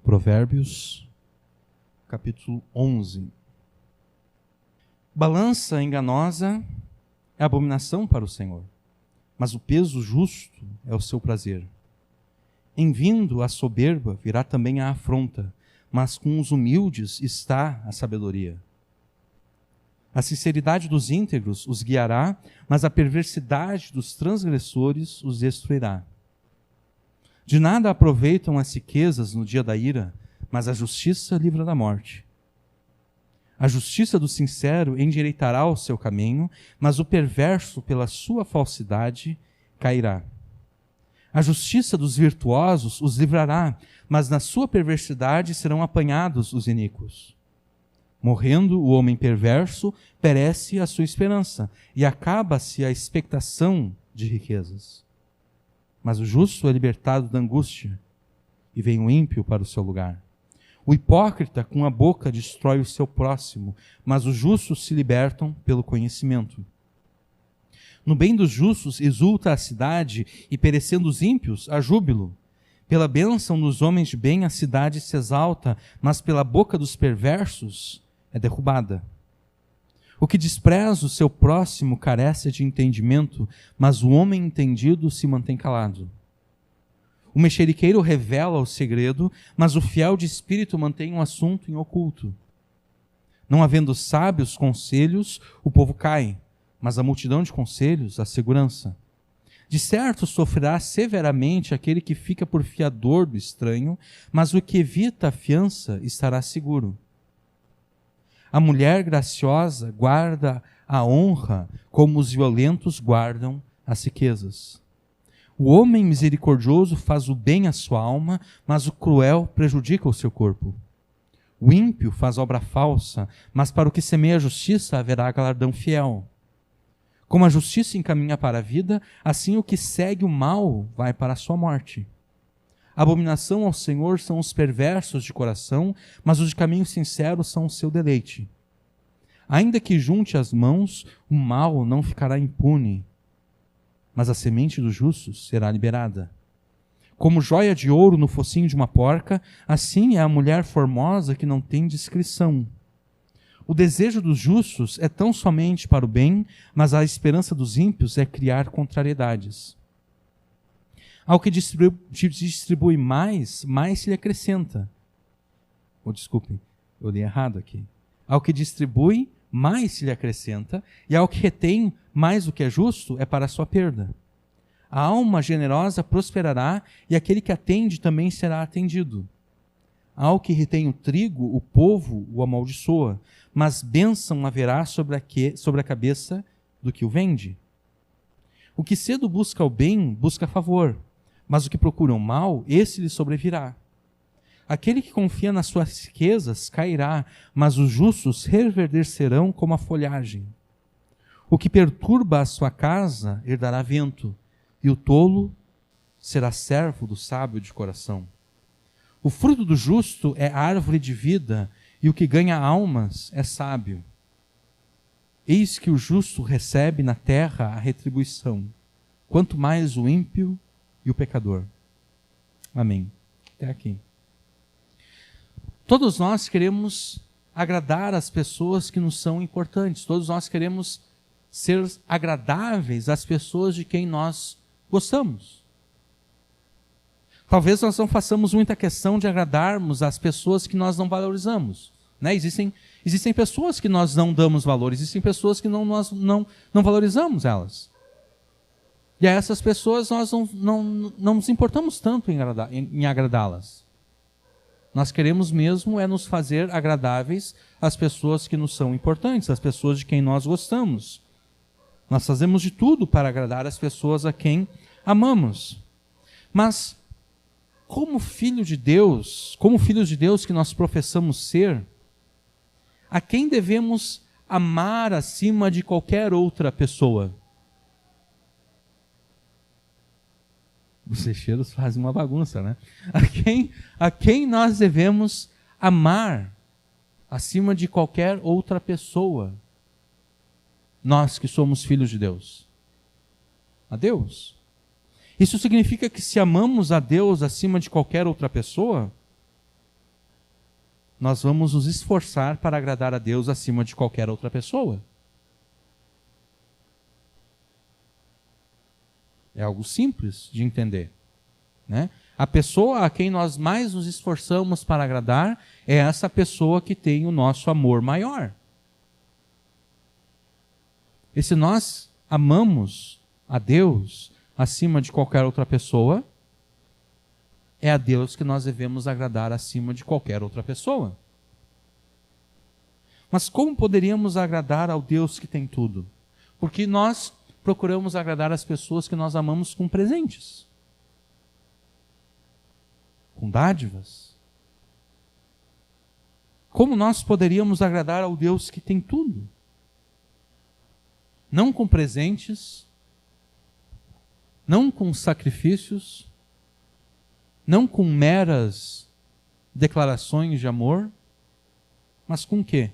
Provérbios, capítulo 11. Balança enganosa é abominação para o Senhor, mas o peso justo é o seu prazer. Em vindo a soberba virá também a afronta, mas com os humildes está a sabedoria. A sinceridade dos íntegros os guiará, mas a perversidade dos transgressores os destruirá. De nada aproveitam as riquezas no dia da ira, mas a justiça livra da morte. A justiça do sincero endireitará o seu caminho, mas o perverso, pela sua falsidade, cairá. A justiça dos virtuosos os livrará, mas na sua perversidade serão apanhados os iníquos. Morrendo o homem perverso, perece a sua esperança, e acaba-se a expectação de riquezas. Mas o justo é libertado da angústia, e vem o ímpio para o seu lugar. O hipócrita com a boca destrói o seu próximo, mas os justos se libertam pelo conhecimento. No bem dos justos exulta a cidade, e perecendo os ímpios, há júbilo. Pela bênção dos homens de bem a cidade se exalta, mas pela boca dos perversos é derrubada. O que despreza o seu próximo carece de entendimento, mas o homem entendido se mantém calado. O mexeriqueiro revela o segredo, mas o fiel de espírito mantém um assunto em oculto. Não havendo sábios conselhos, o povo cai, mas a multidão de conselhos, a segurança. De certo sofrerá severamente aquele que fica por fiador do estranho, mas o que evita a fiança estará seguro. A mulher graciosa guarda a honra, como os violentos guardam as riquezas. O homem misericordioso faz o bem à sua alma, mas o cruel prejudica o seu corpo. O ímpio faz obra falsa, mas para o que semeia a justiça haverá galardão fiel. Como a justiça encaminha para a vida, assim o que segue o mal vai para a sua morte. A abominação ao Senhor são os perversos de coração, mas os de caminho sincero são o seu deleite. Ainda que junte as mãos, o mal não ficará impune, mas a semente dos justos será liberada. Como joia de ouro no focinho de uma porca, assim é a mulher formosa que não tem discrição. O desejo dos justos é tão somente para o bem, mas a esperança dos ímpios é criar contrariedades. Ao que distribui mais, mais se lhe acrescenta. Desculpe, eu li errado aqui. Ao que distribui, mais se lhe acrescenta, e ao que retém mais o que é justo, é para a sua perda. A alma generosa prosperará, e aquele que atende também será atendido. Ao que retém o trigo, o povo o amaldiçoa, mas bênção haverá sobre a cabeça do que o vende. O que cedo busca o bem, busca favor, mas o que procura o mal, esse lhe sobrevirá. Aquele que confia nas suas riquezas cairá, mas os justos reverdecerão como a folhagem. O que perturba a sua casa herdará vento, e o tolo será servo do sábio de coração. O fruto do justo é árvore de vida, e o que ganha almas é sábio. Eis que o justo recebe na terra a retribuição, quanto mais o ímpio e o pecador. Amém. Até aqui. Todos nós queremos agradar as pessoas que nos são importantes. Todos nós queremos ser agradáveis às pessoas de quem nós gostamos. Talvez nós não façamos muita questão de agradarmos as pessoas que nós não valorizamos. Né? Existem pessoas que nós não damos valor, existem pessoas que nós não valorizamos elas. E a essas pessoas nós não nos importamos tanto em agradá-las. Nós queremos mesmo é nos fazer agradáveis às pessoas que nos são importantes, às pessoas de quem nós gostamos. Nós fazemos de tudo para agradar as pessoas a quem amamos. Mas, como filhos de Deus que nós professamos ser, a quem devemos amar acima de qualquer outra pessoa? Os lixeiros fazem uma bagunça, né? A quem nós devemos amar acima de qualquer outra pessoa? Nós que somos filhos de Deus. A Deus. Isso significa que se amamos a Deus acima de qualquer outra pessoa, nós vamos nos esforçar para agradar a Deus acima de qualquer outra pessoa. É algo simples de entender, né? A pessoa a quem nós mais nos esforçamos para agradar é essa pessoa que tem o nosso amor maior. E se nós amamos a Deus acima de qualquer outra pessoa, é a Deus que nós devemos agradar acima de qualquer outra pessoa. Mas como poderíamos agradar ao Deus que tem tudo? Porque nós procuramos agradar as pessoas que nós amamos com presentes, com dádivas. Como nós poderíamos agradar ao Deus que tem tudo? Não com presentes, não com sacrifícios, não com meras declarações de amor, mas com o quê?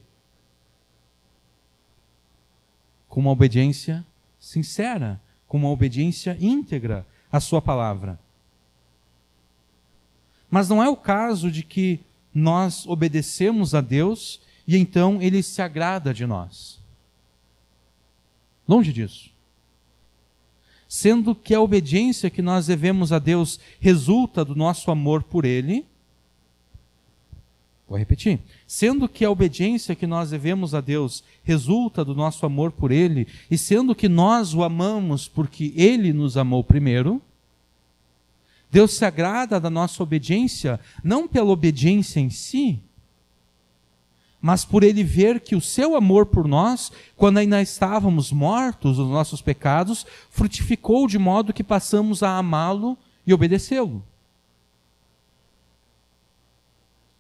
Com uma obediência sincera, com uma obediência íntegra à sua palavra. Mas não é o caso de que nós obedecemos a Deus e então Ele se agrada de nós. Longe disso. Sendo que a obediência que nós devemos a Deus resulta do nosso amor por Ele. Vou repetir. Sendo que a obediência que nós devemos a Deus resulta do nosso amor por Ele, e sendo que nós o amamos porque Ele nos amou primeiro, Deus se agrada da nossa obediência, não pela obediência em si, mas por Ele ver que o seu amor por nós, quando ainda estávamos mortos nos nossos pecados, frutificou de modo que passamos a amá-lo e obedecê-lo.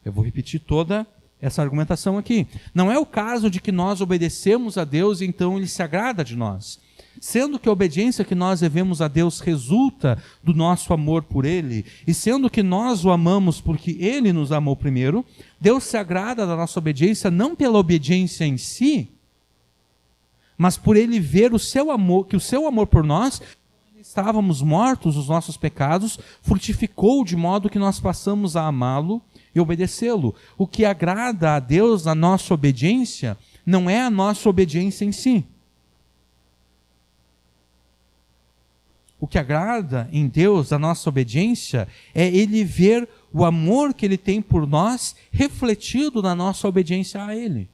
Eu vou repetir toda essa argumentação aqui. Não é o caso de que nós obedecemos a Deus e então Ele se agrada de nós. Sendo que a obediência que nós devemos a Deus resulta do nosso amor por Ele, e sendo que nós o amamos porque Ele nos amou primeiro, Deus se agrada da nossa obediência não pela obediência em si, mas por Ele ver o seu amor, que o seu amor por nós, quando estávamos mortos nos nossos pecados, frutificou de modo que nós passamos a amá-lo e obedecê-lo. O que agrada a Deus na nossa obediência não é a nossa obediência em si. O que agrada em Deus a nossa obediência é Ele ver o amor que Ele tem por nós refletido na nossa obediência a Ele.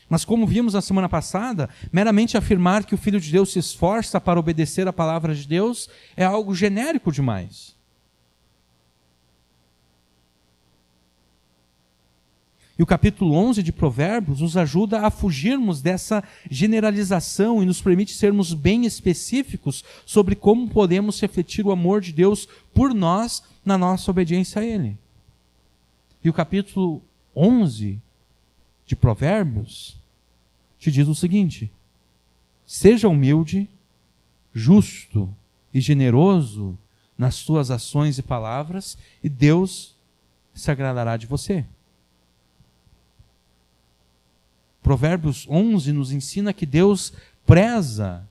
Mas como vimos na semana passada, meramente afirmar que o Filho de Deus se esforça para obedecer a palavra de Deus é algo genérico demais. E o capítulo 11 de Provérbios nos ajuda a fugirmos dessa generalização e nos permite sermos bem específicos sobre como podemos refletir o amor de Deus por nós na nossa obediência a Ele. E o capítulo 11 de Provérbios te diz o seguinte: seja humilde, justo e generoso nas suas ações e palavras, e Deus se agradará de você. Provérbios 11 nos ensina que Deus preza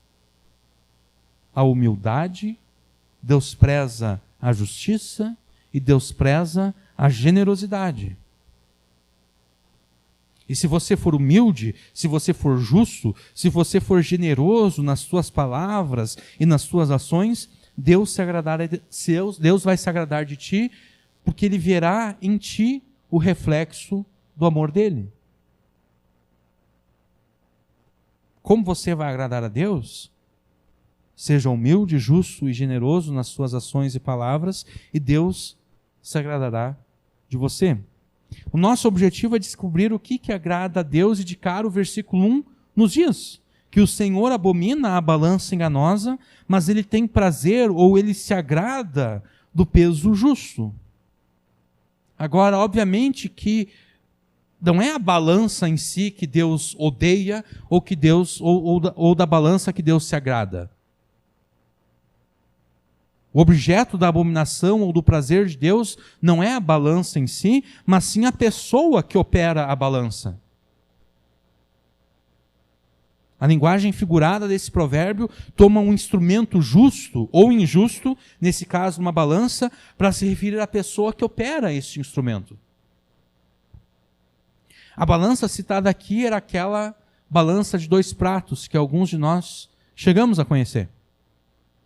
a humildade, Deus preza a justiça e Deus preza a generosidade. E se você for humilde, se você for justo, se você for generoso nas suas palavras e nas suas ações, Deus vai se agradar de ti, porque Ele verá em ti o reflexo do amor dEle. Como você vai agradar a Deus? Seja humilde, justo e generoso nas suas ações e palavras, e Deus se agradará de você. O nosso objetivo é descobrir o que agrada a Deus, e de cara o versículo 1 nos diz que o Senhor abomina a balança enganosa, mas Ele tem prazer, ou Ele se agrada do peso justo. Agora, obviamente que não é a balança em si que Deus odeia, ou que Deus ou da balança que Deus se agrada. O objeto da abominação ou do prazer de Deus não é a balança em si, mas sim a pessoa que opera a balança. A linguagem figurada desse provérbio toma um instrumento justo ou injusto, nesse caso uma balança, para se referir à pessoa que opera este instrumento. A balança citada aqui era aquela balança de 2 pratos que alguns de nós chegamos a conhecer.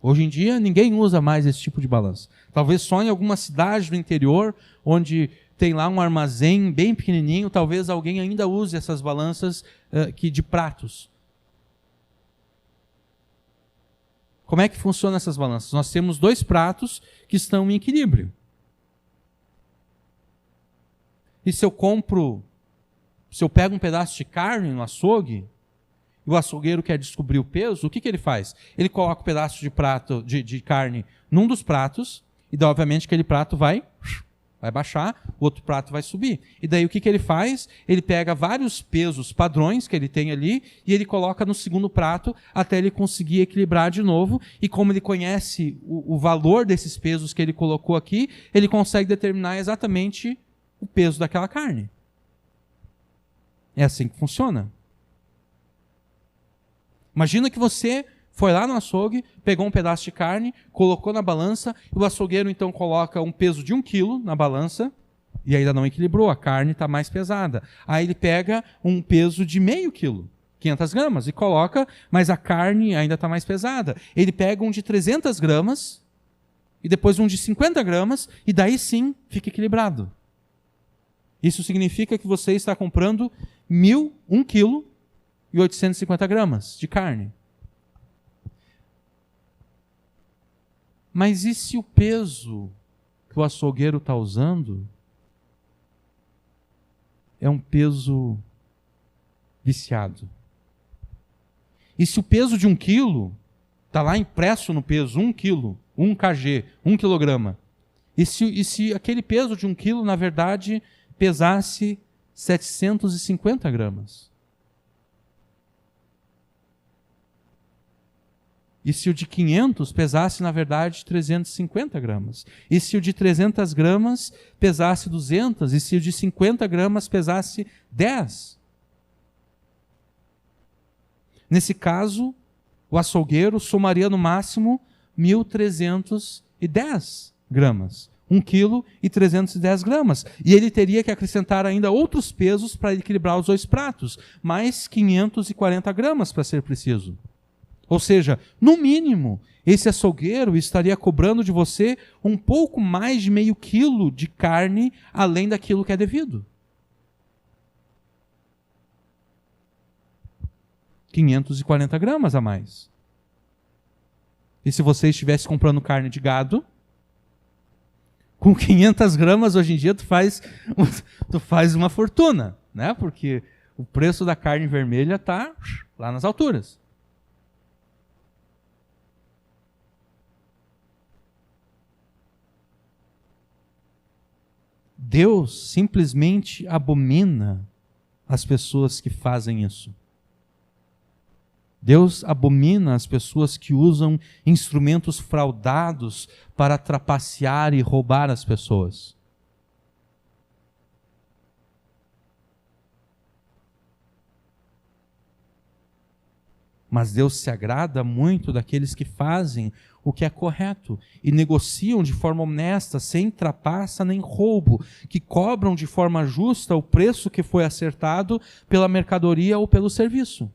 Hoje em dia ninguém usa mais esse tipo de balança. Talvez só em alguma cidade do interior, onde tem lá um armazém bem pequenininho, talvez alguém ainda use essas balanças de pratos. Como é que funcionam essas balanças? Nós temos 2 pratos que estão em equilíbrio. E se eu pego um pedaço de carne no açougue, e o açougueiro quer descobrir o peso, o que ele faz? Ele coloca um pedaço de carne num dos pratos, e daí, obviamente, aquele prato vai baixar, o outro prato vai subir. E daí o que ele faz? Ele pega vários pesos padrões que ele tem ali e ele coloca no segundo prato até ele conseguir equilibrar de novo. E como ele conhece o valor desses pesos que ele colocou aqui, ele consegue determinar exatamente o peso daquela carne. É assim que funciona. Imagina que você foi lá no açougue, pegou um pedaço de carne, colocou na balança, e o açougueiro então coloca um peso de 1 quilo na balança, e ainda não equilibrou, a carne está mais pesada. Aí ele pega um peso de meio quilo, 500 gramas, e coloca, mas a carne ainda está mais pesada. Ele pega um de 300 gramas, e depois um de 50 gramas, e daí sim fica equilibrado. Isso significa que você está comprando 1 quilo e 850 gramas de carne. Mas e se o peso que o açougueiro está usando é um peso viciado? E se o peso de 1 quilo está lá impresso no peso, 1 quilo, 1 kg, 1 quilograma? E se aquele peso de 1 quilo, na verdade, pesasse 750 gramas? E se o de 500 pesasse, na verdade, 350 gramas? E se o de 300 gramas pesasse 200? E se o de 50 gramas pesasse 10? Nesse caso, o açougueiro somaria no máximo 1.310 gramas. 1 quilo e 310 gramas. E ele teria que acrescentar ainda outros pesos para equilibrar os 2 pratos. Mais 540 gramas, para ser preciso. Ou seja, no mínimo, esse açougueiro estaria cobrando de você um pouco mais de meio quilo de carne, além daquilo que é devido. 540 gramas a mais. E se você estivesse comprando carne de gado, com 500 gramas hoje em dia tu faz uma fortuna, né? Porque o preço da carne vermelha está lá nas alturas. Deus simplesmente abomina as pessoas que fazem isso. Deus abomina as pessoas que usam instrumentos fraudados para trapacear e roubar as pessoas. Mas Deus se agrada muito daqueles que fazem o que é correto e negociam de forma honesta, sem trapaça nem roubo, que cobram de forma justa o preço que foi acertado pela mercadoria ou pelo serviço.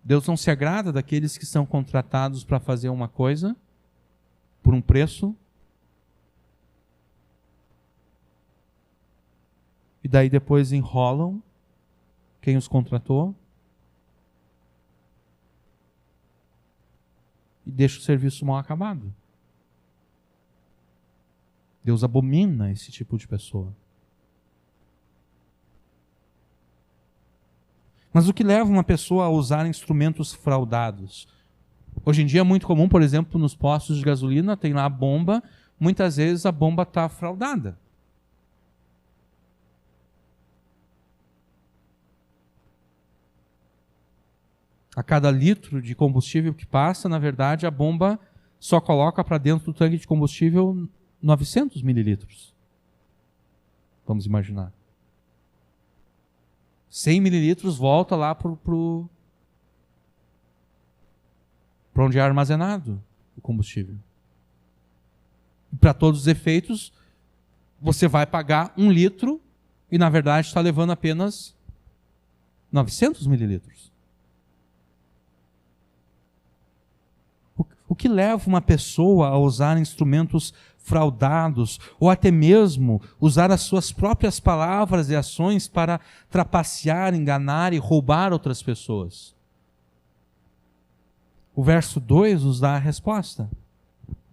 Deus não se agrada daqueles que são contratados para fazer uma coisa por um preço e daí depois enrolam quem os contratou e deixa o serviço mal acabado. Deus abomina esse tipo de pessoa. Mas o que leva uma pessoa a usar instrumentos fraudados? Hoje em dia é muito comum, por exemplo, nos postos de gasolina, tem lá a bomba, muitas vezes a bomba está fraudada. A cada litro de combustível que passa, na verdade, a bomba só coloca para dentro do tanque de combustível 900 mililitros. Vamos imaginar. 100 mililitros volta lá para onde é armazenado o combustível. Para todos os efeitos, você vai pagar 1 litro e, na verdade, está levando apenas 900 mililitros. O que leva uma pessoa a usar instrumentos fraudados, ou até mesmo usar as suas próprias palavras e ações para trapacear, enganar e roubar outras pessoas? O verso 2 nos dá a resposta: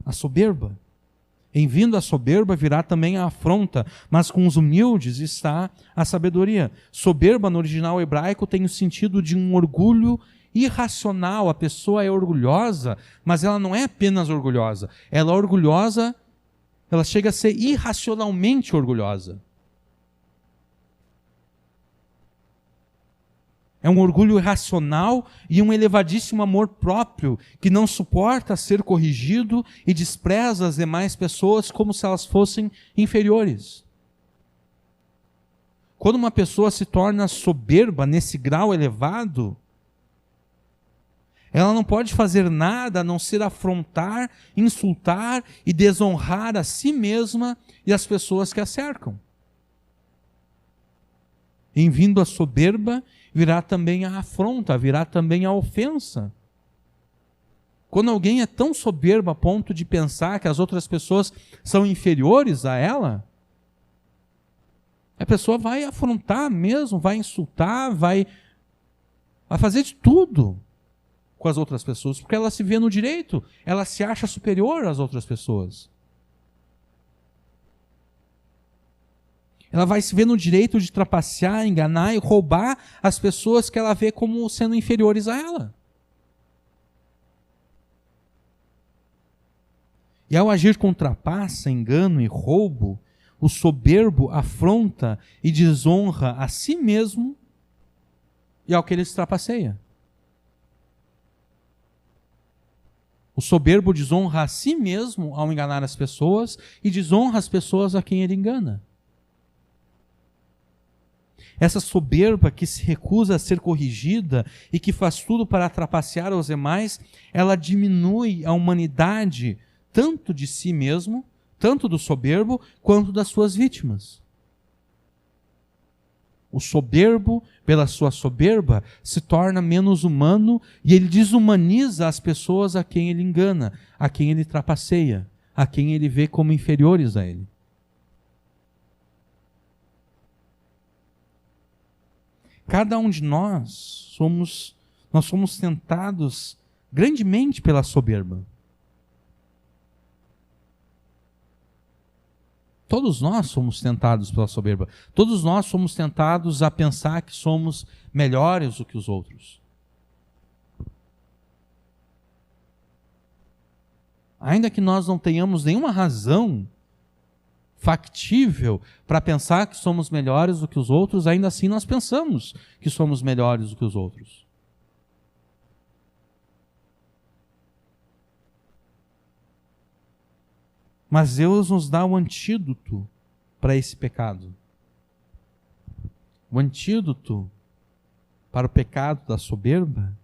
a soberba. Em vindo a soberba virá também a afronta, mas com os humildes está a sabedoria. Soberba no original hebraico tem o sentido de um orgulho irracional. A pessoa é orgulhosa, mas ela não é apenas orgulhosa. Ela é orgulhosa, ela chega a ser irracionalmente orgulhosa. É um orgulho irracional e um elevadíssimo amor próprio que não suporta ser corrigido e despreza as demais pessoas como se elas fossem inferiores. Quando uma pessoa se torna soberba nesse grau elevado, ela não pode fazer nada a não ser afrontar, insultar e desonrar a si mesma e as pessoas que a cercam. Em vindo a soberba, virá também a afronta, virá também a ofensa. Quando alguém é tão soberbo a ponto de pensar que as outras pessoas são inferiores a ela, a pessoa vai afrontar mesmo, vai insultar, vai fazer de tudo com as outras pessoas, porque ela se vê no direito, ela se acha superior às outras pessoas. Ela vai se ver no direito de trapacear, enganar e roubar as pessoas que ela vê como sendo inferiores a ela. E ao agir com trapaça, engano e roubo, o soberbo afronta e desonra a si mesmo e ao que ele se trapaceia. O soberbo desonra a si mesmo ao enganar as pessoas e desonra as pessoas a quem ele engana. Essa soberba que se recusa a ser corrigida e que faz tudo para trapacear os demais, ela diminui a humanidade tanto de si mesmo, tanto do soberbo, quanto das suas vítimas. O soberbo, pela sua soberba, se torna menos humano e ele desumaniza as pessoas a quem ele engana, a quem ele trapaceia, a quem ele vê como inferiores a ele. Cada um de nós somos tentados grandemente pela soberba. Todos nós somos tentados pela soberba. Todos nós somos tentados a pensar que somos melhores do que os outros. Ainda que nós não tenhamos nenhuma razão factível para pensar que somos melhores do que os outros, ainda assim nós pensamos que somos melhores do que os outros. Mas Deus nos dá o antídoto para esse pecado. O antídoto para o pecado da soberba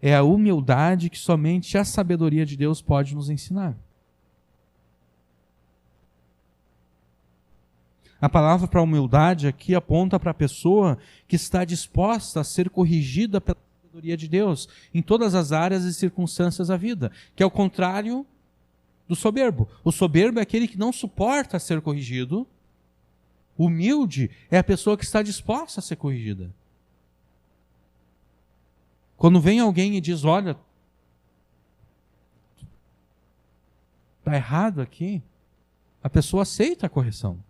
é a humildade que somente a sabedoria de Deus pode nos ensinar. A palavra para humildade aqui aponta para a pessoa que está disposta a ser corrigida pela sabedoria de Deus em todas as áreas e circunstâncias da vida, que é o contrário do soberbo. O soberbo é aquele que não suporta ser corrigido. O humilde é a pessoa que está disposta a ser corrigida. Quando vem alguém e diz, olha, está errado aqui, a pessoa aceita a correção.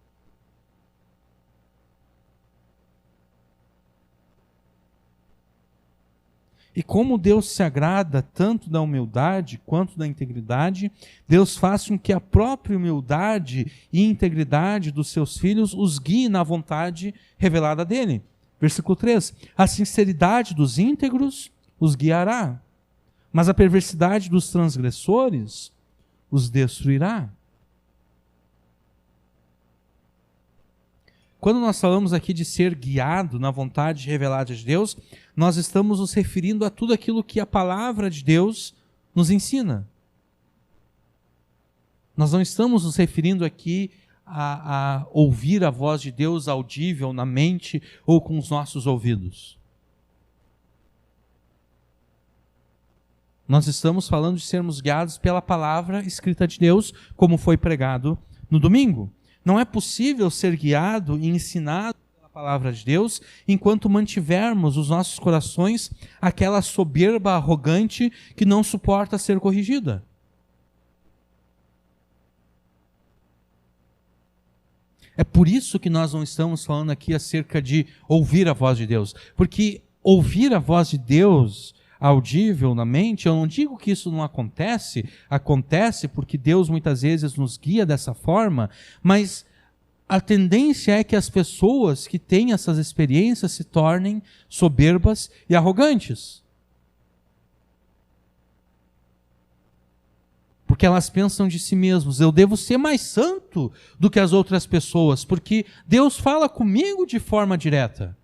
E como Deus se agrada tanto da humildade quanto da integridade, Deus faz com que a própria humildade e integridade dos seus filhos os guie na vontade revelada dele. Versículo 3. A sinceridade dos íntegros os guiará, mas a perversidade dos transgressores os destruirá. quando nós falamos aqui de ser guiado na vontade revelada de Deus, nós estamos nos referindo a tudo aquilo que a palavra de Deus nos ensina. Nós não estamos nos referindo aqui a ouvir a voz de Deus audível na mente ou com os nossos ouvidos. Nós estamos falando de sermos guiados pela palavra escrita de Deus, como foi pregado no domingo. Não é possível ser guiado e ensinado pela palavra de Deus enquanto mantivermos os nossos corações aquela soberba arrogante que não suporta ser corrigida. É por isso que nós não estamos falando aqui acerca de ouvir a voz de Deus. Porque ouvir a voz de Deus audível na mente, eu não digo que isso não acontece, acontece porque Deus muitas vezes nos guia dessa forma, mas a tendência é que as pessoas que têm essas experiências se tornem soberbas e arrogantes. Porque elas pensam de si mesmas, eu devo ser mais santo do que as outras pessoas, porque Deus fala comigo de forma direta.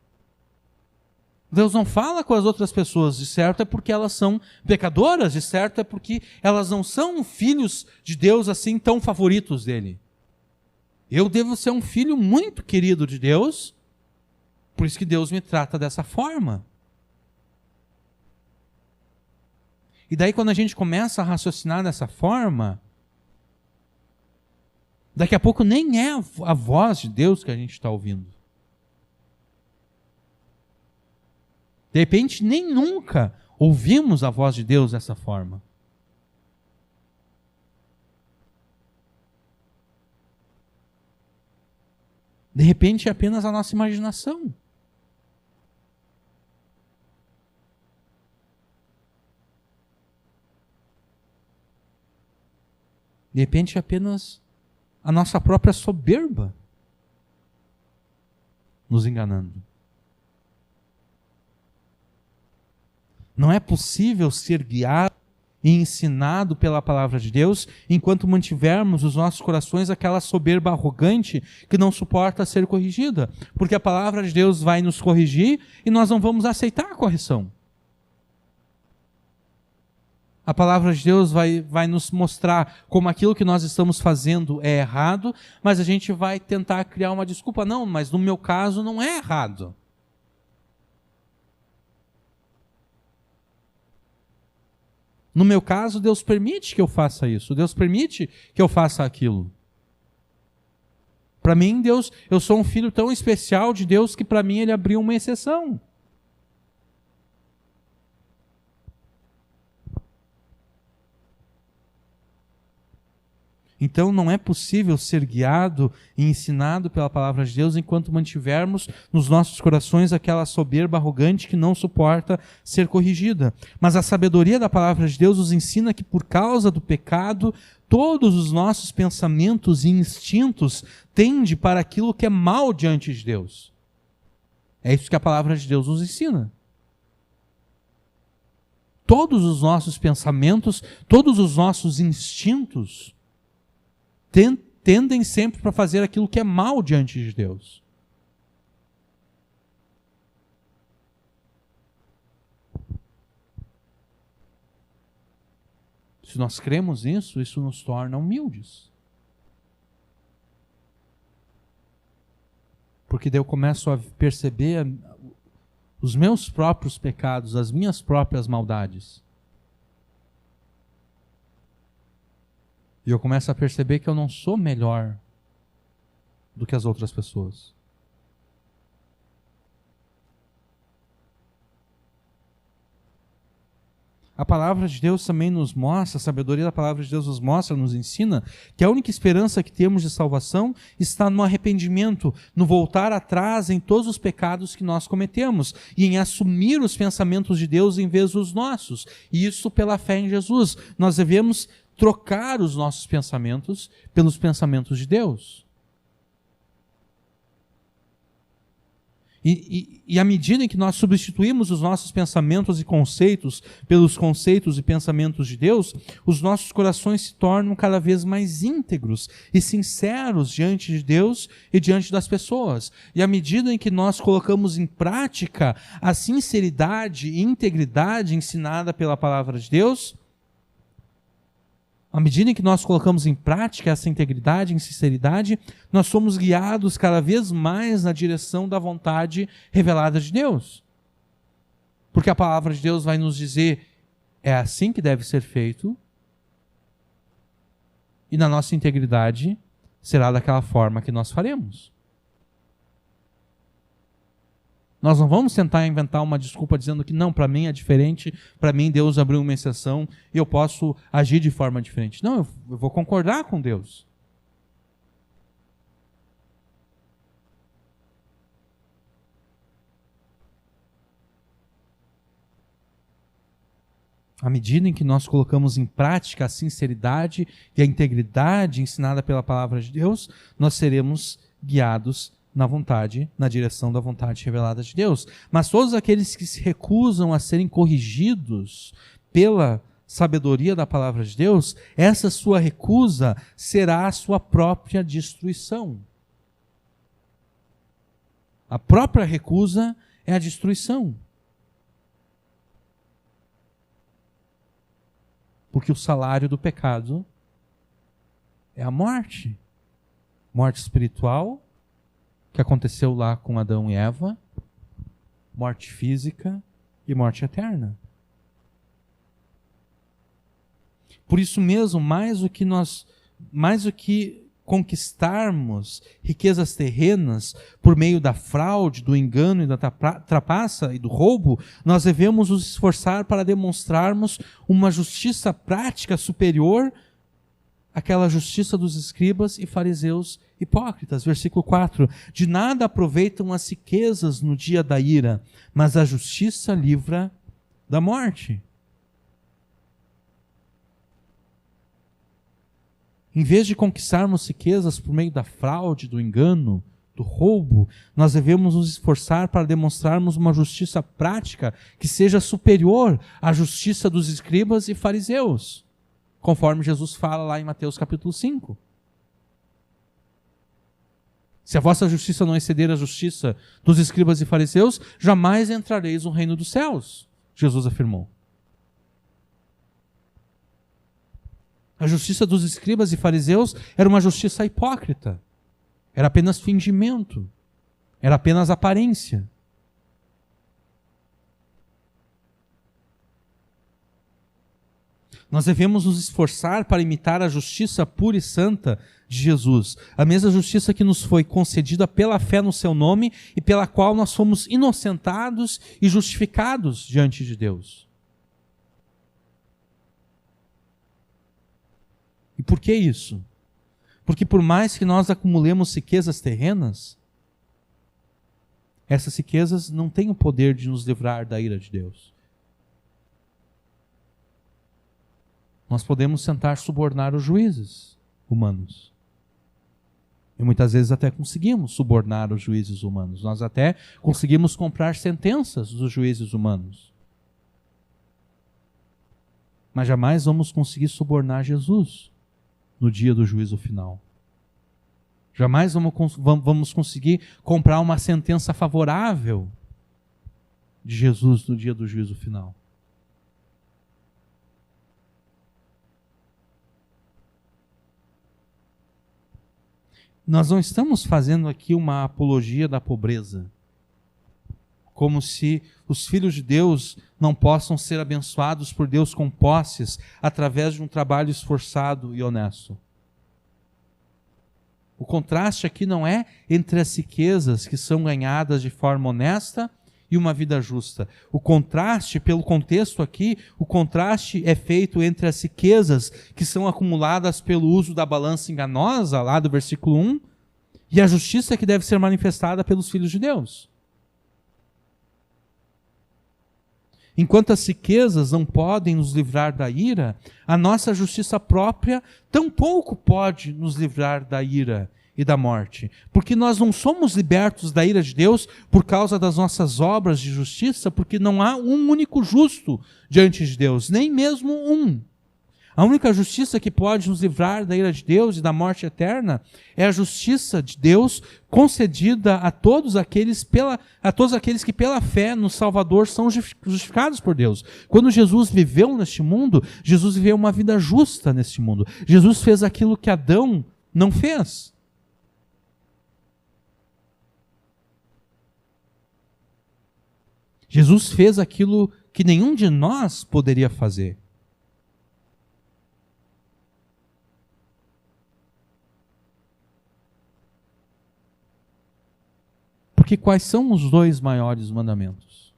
Deus não fala com as outras pessoas, de certo é porque elas são pecadoras, de certo é porque elas não são filhos de Deus assim tão favoritos dele. Eu devo ser um filho muito querido de Deus, por isso que Deus me trata dessa forma. E daí quando a gente começa a raciocinar dessa forma, daqui a pouco nem é a voz de Deus que a gente está ouvindo. De repente, nem nunca ouvimos a voz de Deus dessa forma. De repente, é apenas a nossa imaginação. De repente, é apenas a nossa própria soberba nos enganando. Não é possível ser guiado e ensinado pela palavra de Deus enquanto mantivermos os nossos corações aquela soberba arrogante que não suporta ser corrigida. Porque a palavra de Deus vai nos corrigir e nós não vamos aceitar a correção. A palavra de Deus vai nos mostrar como aquilo que nós estamos fazendo é errado, mas a gente vai tentar criar uma desculpa. Não, mas no meu caso não é errado. No meu caso, Deus permite que eu faça isso. Deus permite que eu faça aquilo. Para mim, Deus, eu sou um filho tão especial de Deus que para mim Ele abriu uma exceção. Então não é possível ser guiado e ensinado pela palavra de Deus enquanto mantivermos nos nossos corações aquela soberba arrogante que não suporta ser corrigida. Mas a sabedoria da palavra de Deus nos ensina que por causa do pecado, todos os nossos pensamentos e instintos tendem para aquilo que é mal diante de Deus. É isso que a palavra de Deus nos ensina. Todos os nossos pensamentos, todos os nossos instintos tendem sempre para fazer aquilo que é mal diante de Deus. Se nós cremos nisso, isso nos torna humildes. Porque daí eu começo a perceber os meus próprios pecados, as minhas próprias maldades. E eu começo a perceber que eu não sou melhor do que as outras pessoas. A palavra de Deus também nos mostra, a sabedoria da palavra de Deus nos mostra, nos ensina, que a única esperança que temos de salvação está no arrependimento, no voltar atrás em todos os pecados que nós cometemos e em assumir os pensamentos de Deus em vez dos nossos. E isso pela fé em Jesus. Nós devemos trocar os nossos pensamentos pelos pensamentos de Deus. E à medida em que nós substituímos os nossos pensamentos e conceitos pelos conceitos e pensamentos de Deus, os nossos corações se tornam cada vez mais íntegros e sinceros diante de Deus e diante das pessoas. E à medida em que nós colocamos em prática a sinceridade e integridade ensinada pela palavra de Deus, à medida em que nós colocamos em prática essa integridade e sinceridade, nós somos guiados cada vez mais na direção da vontade revelada de Deus. Porque a palavra de Deus vai nos dizer, é assim que deve ser feito, e na nossa integridade será daquela forma que nós faremos. Nós não vamos tentar inventar uma desculpa dizendo que não, para mim é diferente, para mim Deus abriu uma exceção e eu posso agir de forma diferente. Não, eu vou concordar com Deus. À medida em que nós colocamos em prática a sinceridade e a integridade ensinada pela palavra de Deus, nós seremos guiados na direção da vontade revelada de Deus. Mas todos aqueles que se recusam a serem corrigidos pela sabedoria da palavra de Deus, essa sua recusa será a sua própria destruição. A própria recusa é a destruição. Porque o salário do pecado é a morte. Morte espiritual, que aconteceu lá com Adão e Eva, morte física e morte eterna. Por isso mesmo, mais do que conquistarmos riquezas terrenas por meio da fraude, do engano e da trapaça e do roubo, nós devemos nos esforçar para demonstrarmos uma justiça prática superior àquela justiça dos escribas e fariseus hipócritas. Versículo 4. De nada aproveitam as riquezas no dia da ira, mas a justiça livra da morte. Em vez de conquistarmos riquezas por meio da fraude, do engano, do roubo, nós devemos nos esforçar para demonstrarmos uma justiça prática que seja superior à justiça dos escribas e fariseus, conforme Jesus fala lá em Mateus capítulo 5. Se a vossa justiça não exceder a justiça dos escribas e fariseus, jamais entrareis no reino dos céus, Jesus afirmou. A justiça dos escribas e fariseus era uma justiça hipócrita. Era apenas fingimento. Era apenas aparência. Nós devemos nos esforçar para imitar a justiça pura e santa de Jesus. A mesma justiça que nos foi concedida pela fé no seu nome e pela qual nós fomos inocentados e justificados diante de Deus. E por que isso? Porque por mais que nós acumulemos riquezas terrenas, essas riquezas não têm o poder de nos livrar da ira de Deus. Nós podemos tentar subornar os juízes humanos. E muitas vezes até conseguimos subornar os juízes humanos. Nós até conseguimos comprar sentenças dos juízes humanos. Mas jamais vamos conseguir subornar Jesus no dia do juízo final. Jamais vamos conseguir comprar uma sentença favorável de Jesus no dia do juízo final. Nós não estamos fazendo aqui uma apologia da pobreza, como se os filhos de Deus não possam ser abençoados por Deus com posses através de um trabalho esforçado e honesto. O contraste aqui não é entre as riquezas que são ganhadas de forma honesta e uma vida justa. O contraste, pelo contexto aqui, o contraste é feito entre as riquezas que são acumuladas pelo uso da balança enganosa, lá do versículo 1, e a justiça que deve ser manifestada pelos filhos de Deus. Enquanto as riquezas não podem nos livrar da ira, a nossa justiça própria tampouco pode nos livrar da ira e da morte. Porque nós não somos libertos da ira de Deus por causa das nossas obras de justiça, porque não há um único justo diante de Deus, nem mesmo um. A única justiça que pode nos livrar da ira de Deus e da morte eterna é a justiça de Deus concedida a todos aqueles que pela fé no Salvador são justificados por Deus. Quando Jesus viveu neste mundo, Jesus viveu uma vida justa neste mundo. Jesus fez aquilo que Adão não fez. Jesus fez aquilo que nenhum de nós poderia fazer. Porque quais são os dois maiores mandamentos?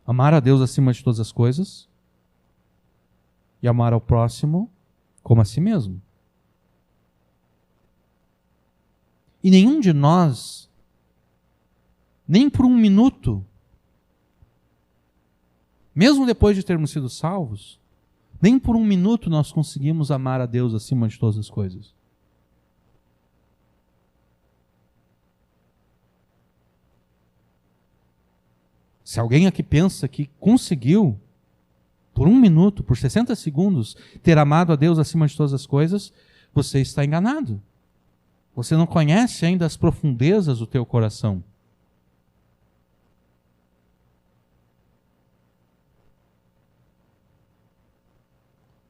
Amar a Deus acima de todas as coisas e amar ao próximo como a si mesmo. E nenhum de nós, nem por um minuto, mesmo depois de termos sido salvos, nem por um minuto nós conseguimos amar a Deus acima de todas as coisas. Se alguém aqui pensa que conseguiu, por um minuto, por 60 segundos, ter amado a Deus acima de todas as coisas, você está enganado. Você não conhece ainda as profundezas do teu coração.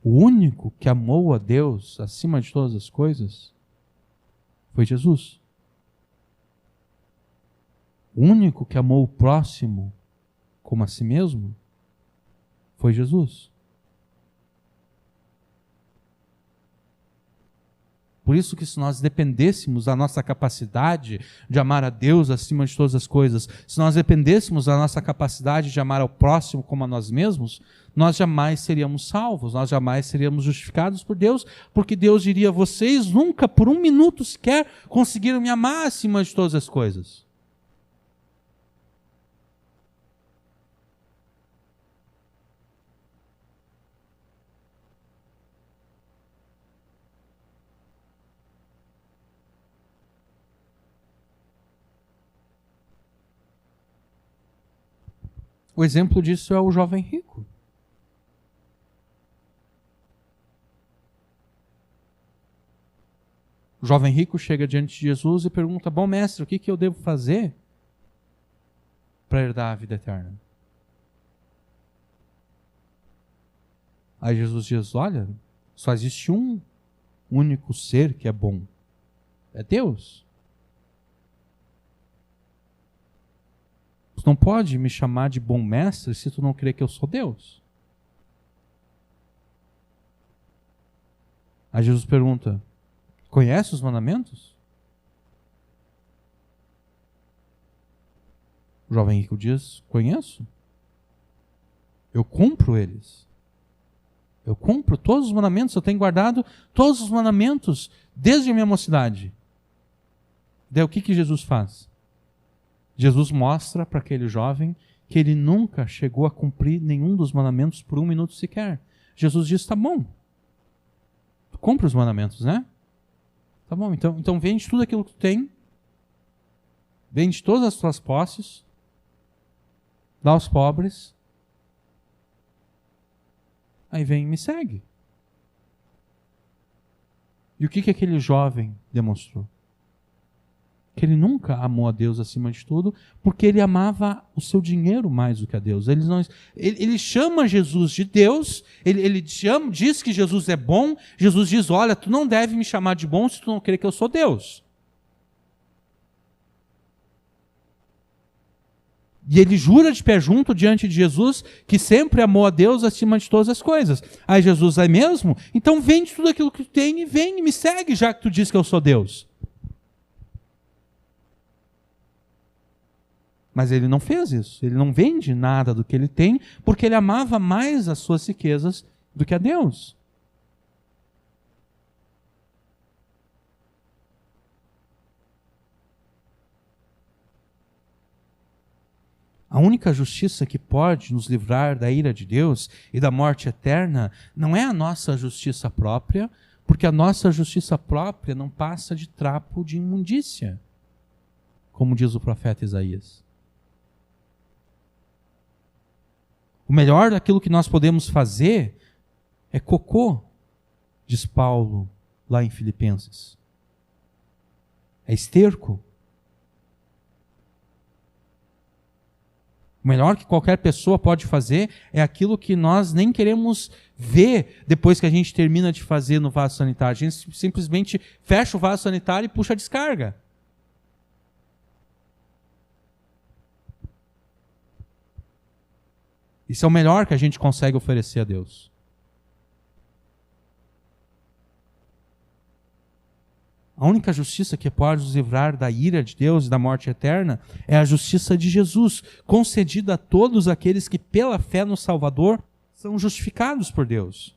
O único que amou a Deus acima de todas as coisas foi Jesus. O único que amou o próximo como a si mesmo foi Jesus. Por isso que se nós dependêssemos da nossa capacidade de amar a Deus acima de todas as coisas, se nós dependêssemos da nossa capacidade de amar ao próximo como a nós mesmos, nós jamais seríamos salvos, nós jamais seríamos justificados por Deus, porque Deus diria: vocês nunca por um minuto sequer conseguiram me amar acima de todas as coisas. O exemplo disso é o jovem rico. O jovem rico chega diante de Jesus e pergunta: bom mestre, o que eu devo fazer para herdar a vida eterna? Aí Jesus diz: olha, só existe um único ser que é bom. É Deus. Tu não pode me chamar de bom mestre se tu não crê que eu sou Deus. Aí Jesus pergunta: conhece os mandamentos? O jovem rico diz: conheço. Eu cumpro eles. Eu cumpro todos os mandamentos, eu tenho guardado todos os mandamentos desde a minha mocidade. Daí o que Jesus faz? Jesus mostra para aquele jovem que ele nunca chegou a cumprir nenhum dos mandamentos por um minuto sequer. Jesus diz: tá bom, tu cumpre os mandamentos, né? Tá bom, então vende tudo aquilo que tu tem, vende todas as tuas posses, dá aos pobres, aí vem e me segue. E o que aquele jovem demonstrou? Que ele nunca amou a Deus acima de tudo, porque ele amava o seu dinheiro mais do que a Deus. Ele chama Jesus de Deus, ele diz que Jesus é bom. Jesus diz: olha, tu não deve me chamar de bom se tu não crer que eu sou Deus. E ele jura de pé junto diante de Jesus que sempre amou a Deus acima de todas as coisas. Aí Jesus: é mesmo? Então vende tudo aquilo que tu tem e vem e me segue, já que tu diz que eu sou Deus. Mas ele não fez isso. Ele não vende nada do que ele tem, porque ele amava mais as suas riquezas do que a Deus. A única justiça que pode nos livrar da ira de Deus e da morte eterna não é a nossa justiça própria, Porque a nossa justiça própria não passa de trapo de imundícia, como diz o profeta Isaías. O melhor daquilo que nós podemos fazer é cocô, diz Paulo lá em Filipenses. É esterco. O melhor que qualquer pessoa pode fazer é aquilo que nós nem queremos ver depois que a gente termina de fazer no vaso sanitário. A gente simplesmente fecha o vaso sanitário e puxa a descarga. Isso é o melhor que a gente consegue oferecer a Deus. A única justiça que pode nos livrar da ira de Deus e da morte eterna é a justiça de Jesus, concedida a todos aqueles que pela fé no Salvador são justificados por Deus.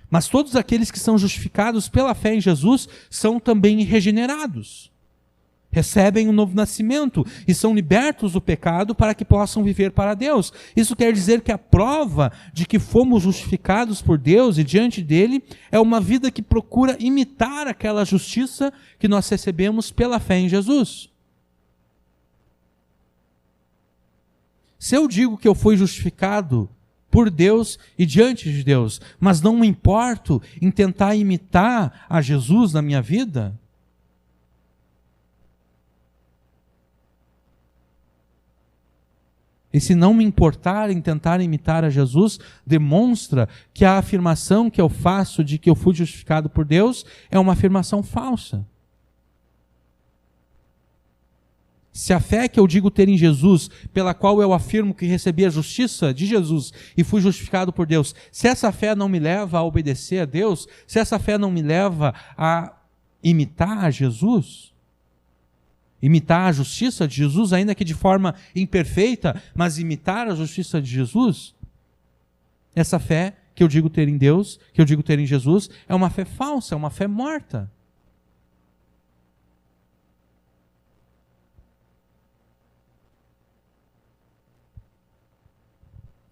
Mas todos aqueles que são justificados pela fé em Jesus são também regenerados. Recebem um novo nascimento e são libertos do pecado para que possam viver para Deus. Isso quer dizer que a prova de que fomos justificados por Deus e diante dele é uma vida que procura imitar aquela justiça que nós recebemos pela fé em Jesus. Se eu digo que eu fui justificado por Deus e diante de Deus, mas não me importo em tentar imitar a Jesus na minha vida, e se não me importar em tentar imitar a Jesus, demonstra que a afirmação que eu faço de que eu fui justificado por Deus é uma afirmação falsa. Se a fé que eu digo ter em Jesus, pela qual eu afirmo que recebi a justiça de Jesus e fui justificado por Deus, se essa fé não me leva a obedecer a Deus, se essa fé não me leva a imitar a Jesus, imitar a justiça de Jesus, ainda que de forma imperfeita, mas imitar a justiça de Jesus, essa fé que eu digo ter em Deus, que eu digo ter em Jesus, é uma fé falsa, é uma fé morta.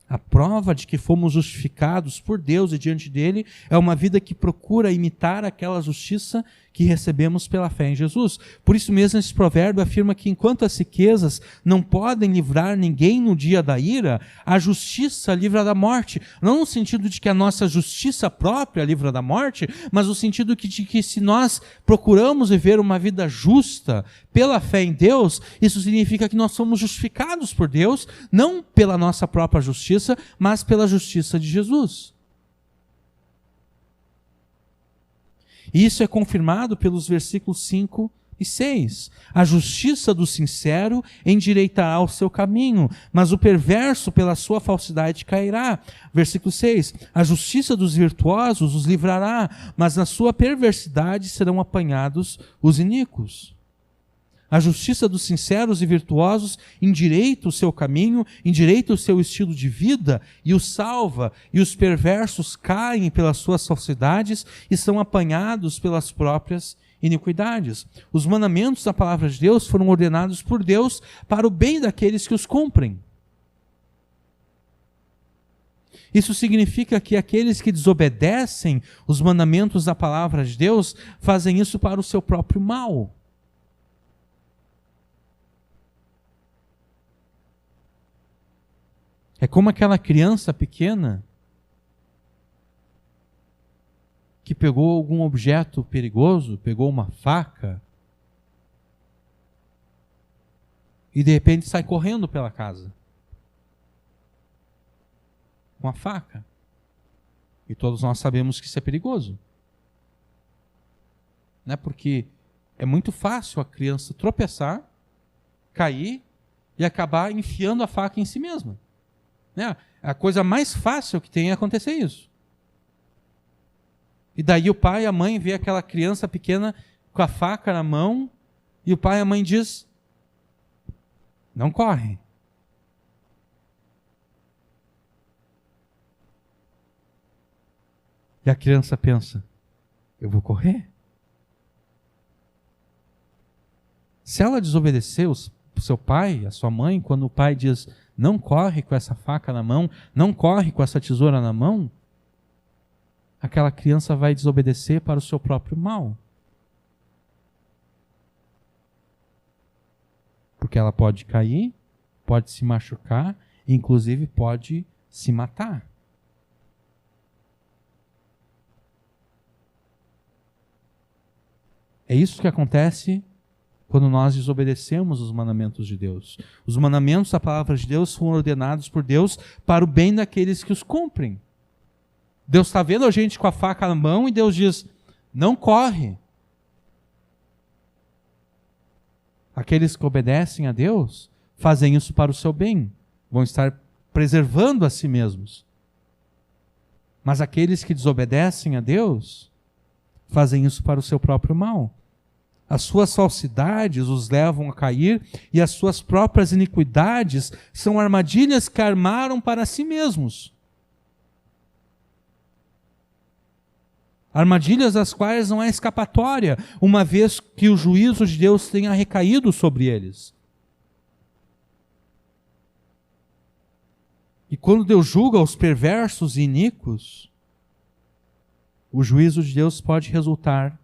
A prova de que fomos justificados por Deus e diante dele é uma vida que procura imitar aquela justiça que recebemos pela fé em Jesus. Por isso mesmo esse provérbio afirma que enquanto as riquezas não podem livrar ninguém no dia da ira, a justiça livra da morte. Não no sentido de que a nossa justiça própria livra da morte, mas no sentido de que se nós procuramos viver uma vida justa pela fé em Deus, isso significa que nós somos justificados por Deus, não pela nossa própria justiça, mas pela justiça de Jesus. E isso é confirmado pelos versículos 5 e 6. A justiça do sincero endireitará o seu caminho, mas o perverso pela sua falsidade cairá. Versículo 6. A justiça dos virtuosos os livrará, mas na sua perversidade serão apanhados os iníquos. A justiça dos sinceros e virtuosos endireita o seu caminho, endireita o seu estilo de vida e o salva, e os perversos caem pelas suas falsidades e são apanhados pelas próprias iniquidades. Os mandamentos da palavra de Deus foram ordenados por Deus para o bem daqueles que os cumprem. Isso significa que aqueles que desobedecem os mandamentos da palavra de Deus fazem isso para o seu próprio mal. É como aquela criança pequena que pegou algum objeto perigoso, pegou uma faca e de repente sai correndo pela casa com a faca. E todos nós sabemos que isso é perigoso. Né? Porque é muito fácil a criança tropeçar, cair e acabar enfiando a faca em si mesma. A coisa mais fácil que tem é acontecer isso. E daí o pai e a mãe vê aquela criança pequena com a faca na mão e o pai e a mãe diz: não corre. E a criança pensa: eu vou correr? Se ela desobedecer o seu pai, a sua mãe, quando o pai diz: não corre com essa faca na mão, não corre com essa tesoura na mão, aquela criança vai desobedecer para o seu próprio mal. Porque ela pode cair, pode se machucar, inclusive pode se matar. É isso que acontece quando nós desobedecemos os mandamentos de Deus. Os mandamentos da palavra de Deus foram ordenados por Deus para o bem daqueles que os cumprem. Deus está vendo a gente com a faca na mão e Deus diz, não corre. Aqueles que obedecem a Deus fazem isso para o seu bem. Vão estar preservando a si mesmos. Mas aqueles que desobedecem a Deus fazem isso para o seu próprio mal. As suas falsidades os levam a cair e as suas próprias iniquidades são armadilhas que armaram para si mesmos. Armadilhas das quais não há escapatória, uma vez que o juízo de Deus tenha recaído sobre eles. E quando Deus julga os perversos e iníquos, o juízo de Deus pode resultar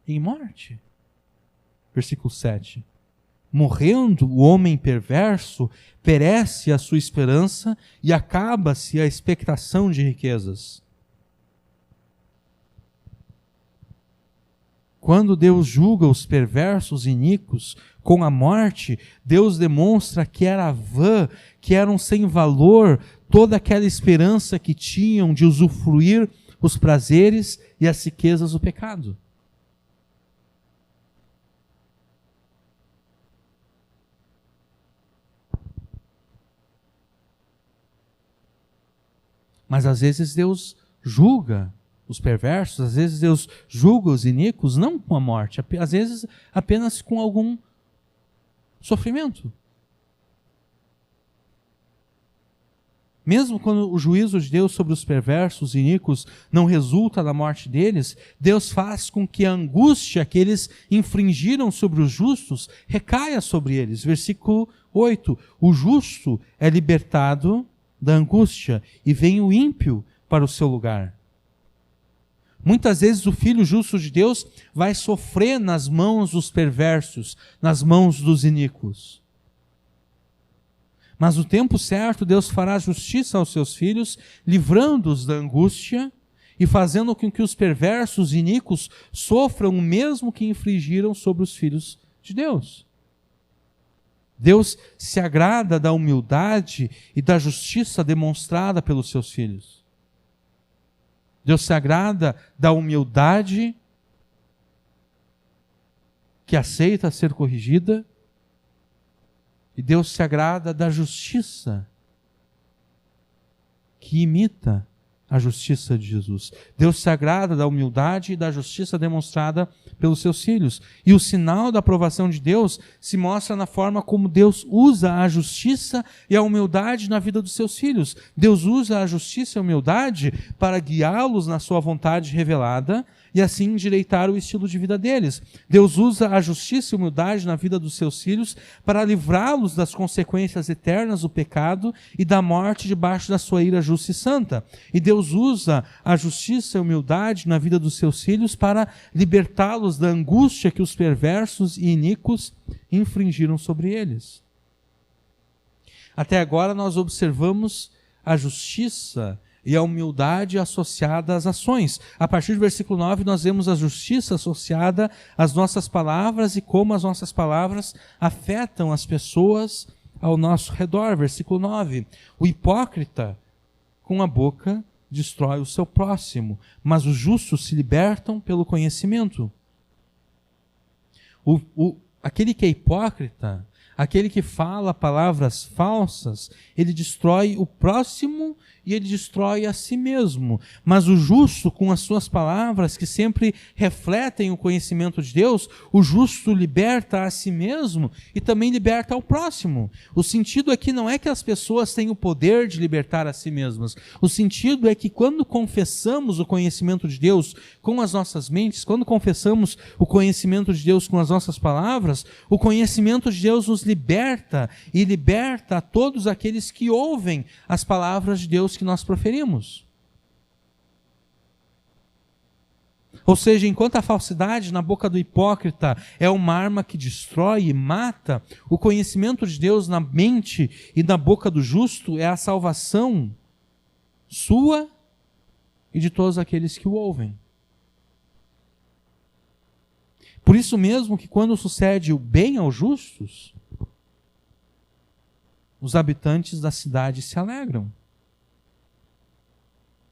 em morte. Versículo 7. Morrendo o homem perverso, perece a sua esperança e acaba-se a expectação de riquezas. Quando Deus julga os perversos e iníquos com a morte, Deus demonstra que era vã, que eram sem valor toda aquela esperança que tinham de usufruir os prazeres e as riquezas do pecado. Mas às vezes Deus julga os perversos, às vezes Deus julga os iníquos, não com a morte, às vezes apenas com algum sofrimento. Mesmo quando o juízo de Deus sobre os perversos e iníquos não resulta da morte deles, Deus faz com que a angústia que eles infringiram sobre os justos recaia sobre eles. Versículo 8. O justo é libertado da angústia e vem o ímpio para o seu lugar. Muitas vezes o filho justo de Deus vai sofrer nas mãos dos perversos, nas mãos dos iníquos. Mas no tempo certo, Deus fará justiça aos seus filhos, livrando-os da angústia e fazendo com que os perversos e iníquos sofram o mesmo que infligiram sobre os filhos de Deus. Deus se agrada da humildade e da justiça demonstrada pelos seus filhos. Deus se agrada da humildade que aceita ser corrigida, e Deus se agrada da justiça que imita a justiça de Jesus. Deus se agrada da humildade e da justiça demonstrada pelos seus filhos. E o sinal da aprovação de Deus se mostra na forma como Deus usa a justiça e a humildade na vida dos seus filhos. Deus usa a justiça e a humildade para guiá-los na sua vontade revelada e assim endireitar o estilo de vida deles. Deus usa a justiça e a humildade na vida dos seus filhos para livrá-los das consequências eternas do pecado e da morte debaixo da sua ira justa e santa. E Deus usa a justiça e a humildade na vida dos seus filhos para libertá-los da angústia que os perversos e iníquos infringiram sobre eles. Até agora nós observamos a justiça e a humildade associada às ações. A partir do versículo 9 nós vemos a justiça associada às nossas palavras e como as nossas palavras afetam as pessoas ao nosso redor. Versículo 9. O hipócrita com a boca destrói o seu próximo, mas os justos se libertam pelo conhecimento. Aquele que é hipócrita, aquele que fala palavras falsas, ele destrói o próximo e ele destrói a si mesmo. Mas o justo, com as suas palavras, que sempre refletem o conhecimento de Deus, o justo liberta a si mesmo e também liberta ao próximo. O sentido aqui não é que as pessoas têm o poder de libertar a si mesmas. O sentido é que quando confessamos o conhecimento de Deus com as nossas mentes, quando confessamos o conhecimento de Deus com as nossas palavras, o conhecimento de Deus nos liberta e liberta a todos aqueles que ouvem as palavras de Deus que nós proferimos. Ou seja, enquanto a falsidade na boca do hipócrita é uma arma que destrói e mata, o conhecimento de Deus na mente e na boca do justo é a salvação sua e de todos aqueles que o ouvem. Por isso mesmo que quando sucede o bem aos justos, os habitantes da cidade se alegram.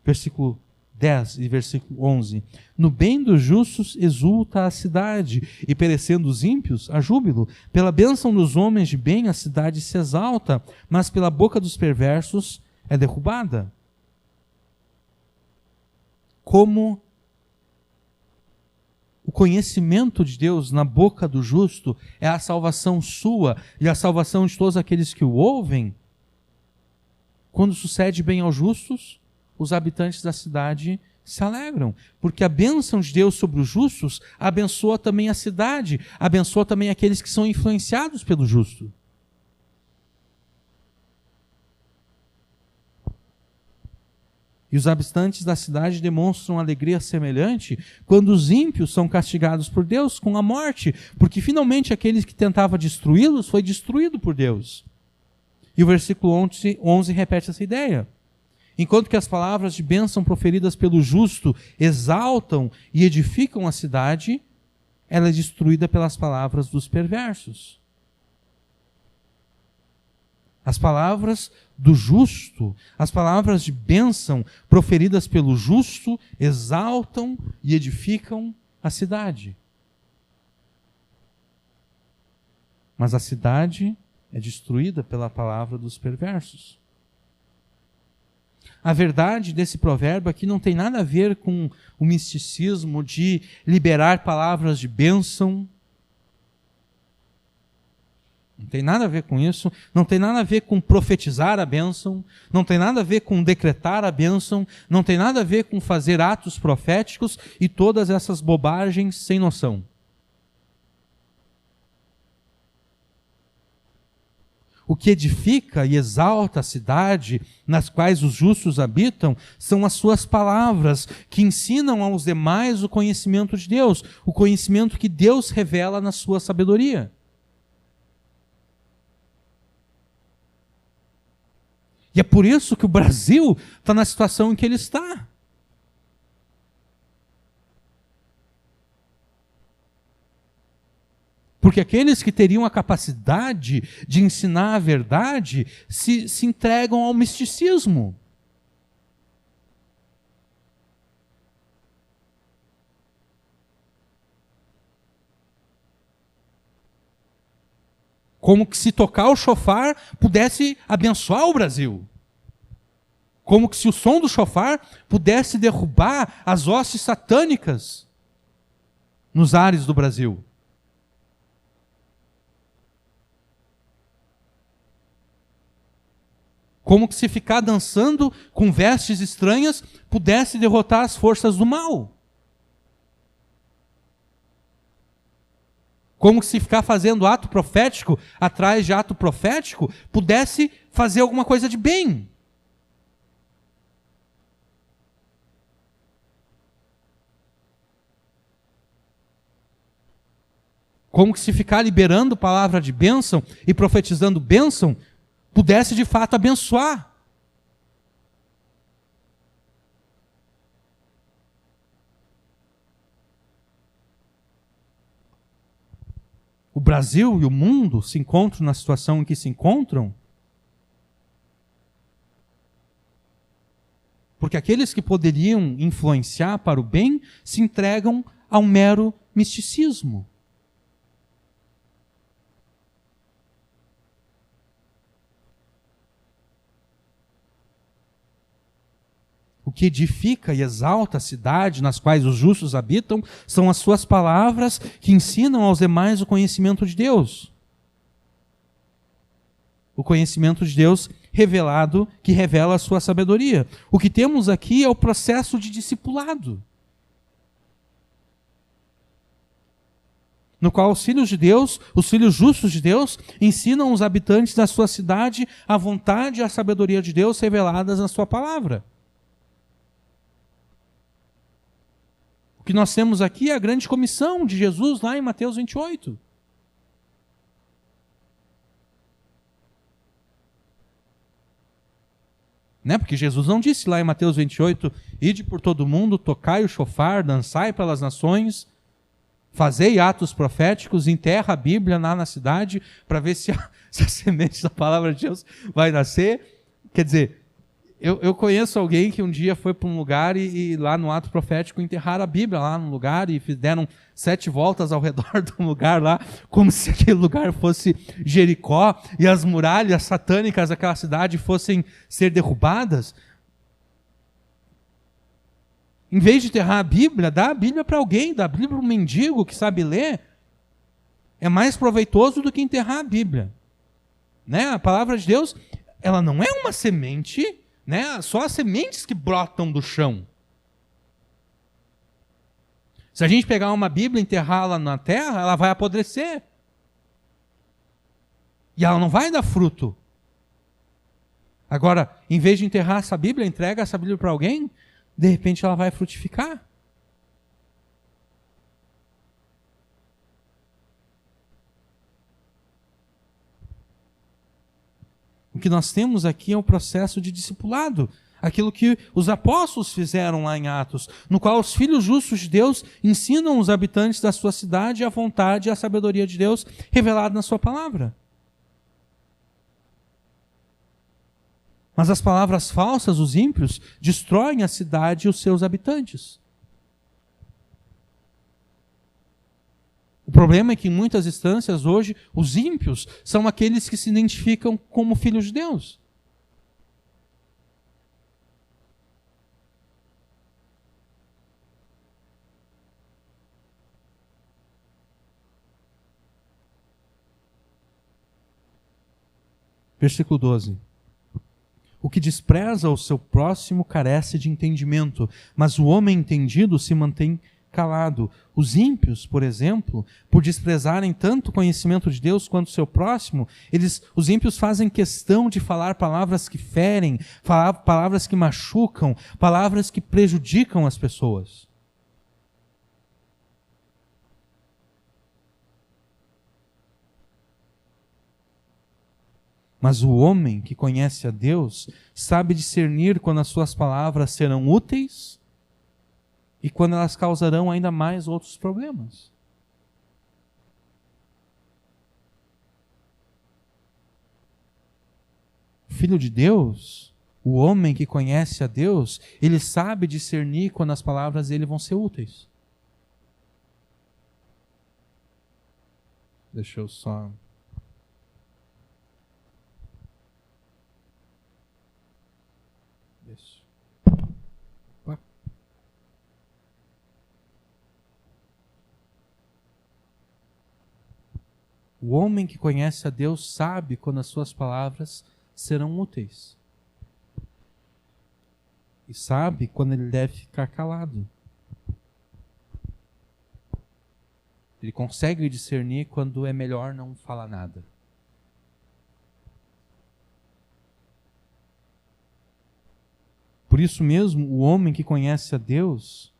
Versículo 10 e versículo 11. No bem dos justos exulta a cidade, e perecendo os ímpios, há júbilo. Pela bênção dos homens de bem a cidade se exalta, mas pela boca dos perversos é derrubada. Como o conhecimento de Deus na boca do justo é a salvação sua e a salvação de todos aqueles que o ouvem, quando sucede bem aos justos, os habitantes da cidade se alegram, porque a bênção de Deus sobre os justos abençoa também a cidade, abençoa também aqueles que são influenciados pelo justo. E os habitantes da cidade demonstram alegria semelhante quando os ímpios são castigados por Deus com a morte, porque finalmente aqueles que tentavam destruí-los foi destruído por Deus. E o versículo 11 repete essa ideia. Enquanto que as palavras de bênção proferidas pelo justo exaltam e edificam a cidade, ela é destruída pelas palavras dos perversos. As palavras do justo, as palavras de bênção proferidas pelo justo exaltam e edificam a cidade. Mas a cidade é destruída pela palavra dos perversos. A verdade desse provérbio aqui não tem nada a ver com o misticismo de liberar palavras de bênção. Não tem nada a ver com isso, não tem nada a ver com profetizar a bênção, não tem nada a ver com decretar a bênção, não tem nada a ver com fazer atos proféticos e todas essas bobagens sem noção. O que edifica e exalta a cidade nas quais os justos habitam são as suas palavras, que ensinam aos demais o conhecimento de Deus, o conhecimento que Deus revela na sua sabedoria. E é por isso que o Brasil está na situação em que ele está. Porque aqueles que teriam a capacidade de ensinar a verdade se entregam ao misticismo. Como que se tocar o chofar pudesse abençoar o Brasil. Como que se o som do chofar pudesse derrubar as hostes satânicas nos ares do Brasil. Como que se ficar dançando com vestes estranhas pudesse derrotar as forças do mal. Como se ficar fazendo ato profético atrás de ato profético pudesse fazer alguma coisa de bem. Como que se ficar liberando palavra de bênção e profetizando bênção pudesse de fato abençoar. O Brasil e o mundo se encontram na situação em que se encontram porque aqueles que poderiam influenciar para o bem se entregam a um mero misticismo. O que edifica e exalta a cidade nas quais os justos habitam são as suas palavras que ensinam aos demais o conhecimento de Deus. O conhecimento de Deus revelado, que revela a sua sabedoria. O que temos aqui é o processo de discipulado, no qual os filhos de Deus, os filhos justos de Deus, ensinam os habitantes da sua cidade a vontade e a sabedoria de Deus reveladas na sua palavra. O que nós temos aqui é a grande comissão de Jesus lá em Mateus 28. Né? Porque Jesus não disse lá em Mateus 28, ide por todo mundo, tocai o chofar, dançai pelas nações, fazei atos proféticos, enterra a Bíblia lá na cidade para ver se a semente da palavra de Deus vai nascer. Quer dizer, eu conheço alguém que um dia foi para um lugar e lá no ato profético enterraram a Bíblia lá no lugar e deram 7 voltas ao redor do lugar lá, como se aquele lugar fosse Jericó e as muralhas satânicas daquela cidade fossem ser derrubadas. Em vez de enterrar a Bíblia, dá a Bíblia para alguém, dá a Bíblia para um mendigo que sabe ler. É mais proveitoso do que enterrar a Bíblia. Né? A palavra de Deus, ela não é uma semente, né? Só as sementes que brotam do chão. Se a gente pegar uma Bíblia e enterrá-la na terra, ela vai apodrecer. E ela não vai dar fruto. Agora, em vez de enterrar essa Bíblia, entrega essa Bíblia para alguém, de repente ela vai frutificar. O que nós temos aqui é um processo de discipulado. Aquilo que os apóstolos fizeram lá em Atos, no qual os filhos justos de Deus ensinam os habitantes da sua cidade a vontade e a sabedoria de Deus revelada na sua palavra. Mas as palavras falsas, os ímpios, destroem a cidade e os seus habitantes. O problema é que em muitas instâncias hoje, os ímpios são aqueles que se identificam como filhos de Deus. Versículo 12. O que despreza o seu próximo carece de entendimento, mas o homem entendido se mantém calado. Os ímpios, por exemplo, por desprezarem tanto o conhecimento de Deus quanto o seu próximo, os ímpios fazem questão de falar palavras que ferem, falar palavras que machucam, palavras que prejudicam as pessoas. Mas o homem que conhece a Deus sabe discernir quando as suas palavras serão úteis e quando elas causarão ainda mais outros problemas. O filho de Deus, o homem que conhece a Deus, ele sabe discernir quando as palavras dele vão ser úteis. Deixa eu só... Isso. Opa. O homem que conhece a Deus sabe quando as suas palavras serão úteis. E sabe quando ele deve ficar calado. Ele consegue discernir quando é melhor não falar nada. Por isso mesmo, o homem que conhece a Deus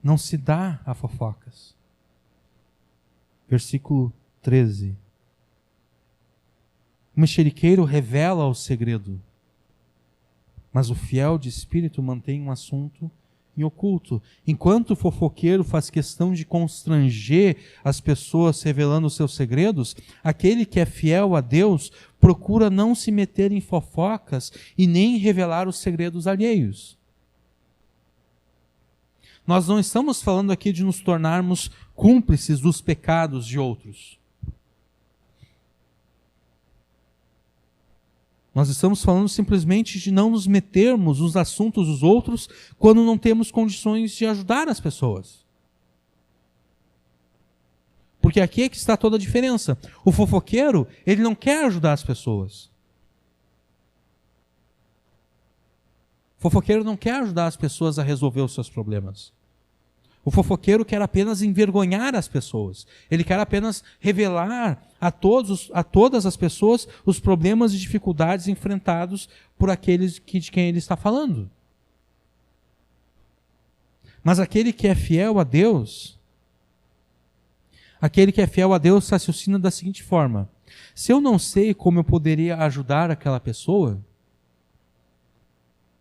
não se dá a fofocas. Versículo 13. O mexeriqueiro revela o segredo, mas o fiel de espírito mantém um assunto em oculto. Enquanto o fofoqueiro faz questão de constranger as pessoas revelando os seus segredos, aquele que é fiel a Deus procura não se meter em fofocas e nem revelar os segredos alheios. Nós não estamos falando aqui de nos tornarmos cúmplices dos pecados de outros. Nós estamos falando simplesmente de não nos metermos nos assuntos dos outros quando não temos condições de ajudar as pessoas. Porque aqui é que está toda a diferença. O fofoqueiro, ele não quer ajudar as pessoas. O fofoqueiro não quer ajudar as pessoas a resolver os seus problemas. O fofoqueiro quer apenas envergonhar as pessoas. Ele quer apenas revelar a todas as pessoas os problemas e dificuldades enfrentados por aqueles de quem ele está falando. Mas aquele que é fiel a Deus raciocina da seguinte forma: se eu não sei como eu poderia ajudar aquela pessoa,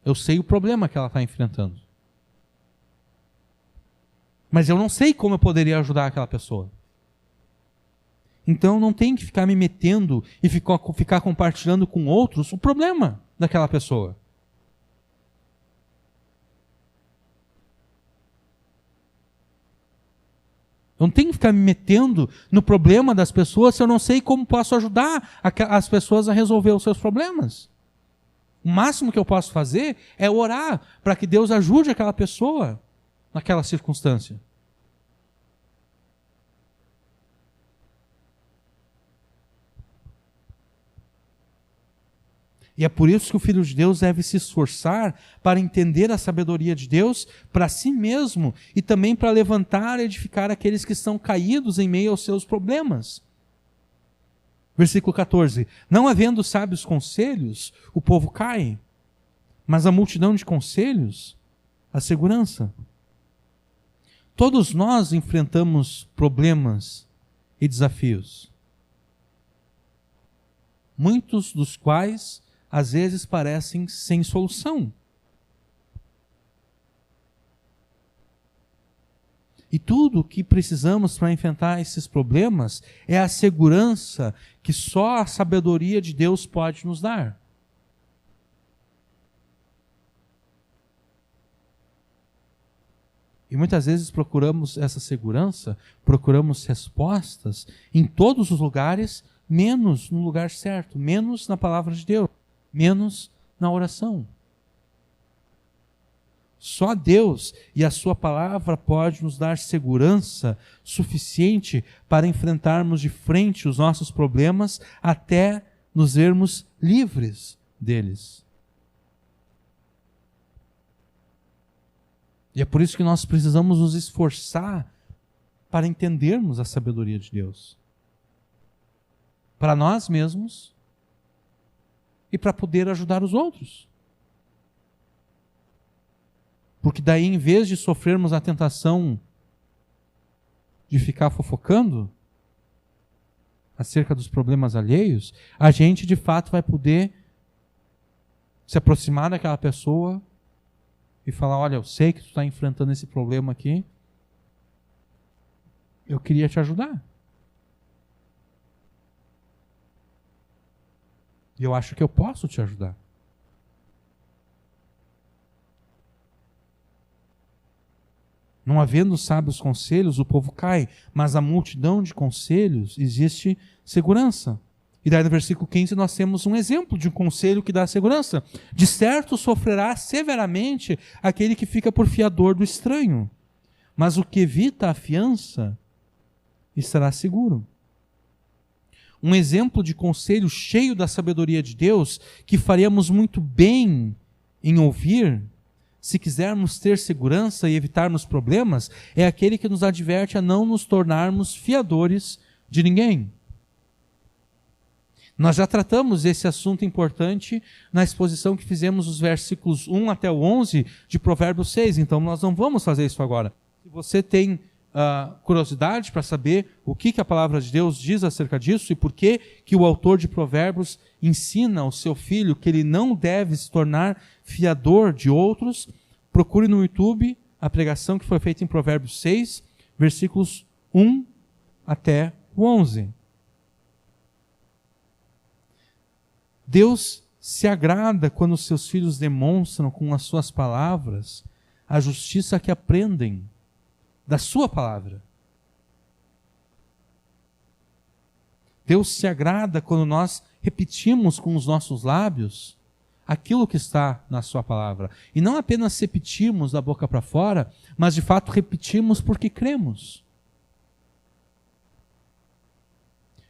eu sei o problema que ela está enfrentando, mas eu não sei como eu poderia ajudar aquela pessoa. Então eu não tenho que ficar me metendo e ficar compartilhando com outros o problema daquela pessoa. Eu não tenho que ficar me metendo no problema das pessoas se eu não sei como posso ajudar as pessoas a resolver os seus problemas. O máximo que eu posso fazer é orar para que Deus ajude aquela pessoa naquela circunstância. E é por isso que o Filho de Deus deve se esforçar para entender a sabedoria de Deus para si mesmo e também para levantar e edificar aqueles que estão caídos em meio aos seus problemas. Versículo 14. Não havendo sábios conselhos, o povo cai, mas a multidão de conselhos, a segurança. Todos nós enfrentamos problemas e desafios, muitos dos quais às vezes parecem sem solução. E tudo o que precisamos para enfrentar esses problemas é a segurança que só a sabedoria de Deus pode nos dar. E muitas vezes procuramos essa segurança, procuramos respostas em todos os lugares, menos no lugar certo, menos na palavra de Deus, menos na oração. Só Deus e a sua palavra pode nos dar segurança suficiente para enfrentarmos de frente os nossos problemas até nos vermos livres deles. E é por isso que nós precisamos nos esforçar para entendermos a sabedoria de Deus. Para nós mesmos e para poder ajudar os outros. Porque daí, em vez de sofrermos a tentação de ficar fofocando acerca dos problemas alheios, a gente de fato vai poder se aproximar daquela pessoa e falar: olha, eu sei que tu está enfrentando esse problema aqui, eu queria te ajudar. E eu acho que eu posso te ajudar. Não havendo sábios conselhos, o povo cai, mas a multidão de conselhos existe segurança. E daí no versículo 15 nós temos um exemplo de um conselho que dá segurança. De certo sofrerá severamente aquele que fica por fiador do estranho, mas o que evita a fiança estará seguro. Um exemplo de conselho cheio da sabedoria de Deus, que faríamos muito bem em ouvir, se quisermos ter segurança e evitarmos problemas, é aquele que nos adverte a não nos tornarmos fiadores de ninguém. Nós já tratamos esse assunto importante na exposição que fizemos os versículos 1 até o 11 de Provérbios 6, então nós não vamos fazer isso agora. Se você tem curiosidade para saber o que a palavra de Deus diz acerca disso e por que o autor de Provérbios ensina ao seu filho que ele não deve se tornar fiador de outros, procure no YouTube a pregação que foi feita em Provérbios 6, versículos 1 até o 11. Deus se agrada quando os seus filhos demonstram com as suas palavras a justiça que aprendem da sua palavra. Deus se agrada quando nós repetimos com os nossos lábios aquilo que está na sua palavra. E não apenas repetimos da boca para fora, mas de fato repetimos porque cremos.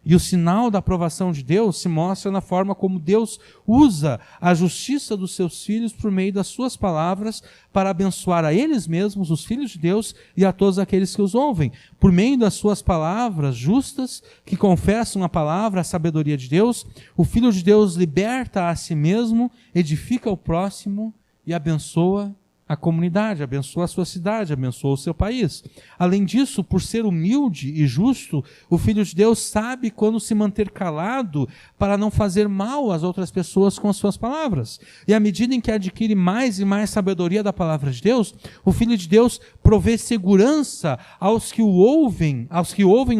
E o sinal da aprovação de Deus se mostra na forma como Deus usa a justiça dos seus filhos por meio das suas palavras para abençoar a eles mesmos, os filhos de Deus, e a todos aqueles que os ouvem. Por meio das suas palavras justas, que confessam a palavra, a sabedoria de Deus, o Filho de Deus liberta a si mesmo, edifica o próximo e abençoa a comunidade, abençoa a sua cidade, abençoa o seu país. Além disso, por ser humilde e justo, o Filho de Deus sabe quando se manter calado para não fazer mal às outras pessoas com as suas palavras. E à medida em que adquire mais e mais sabedoria da palavra de Deus, o Filho de Deus provê segurança aos que ouvem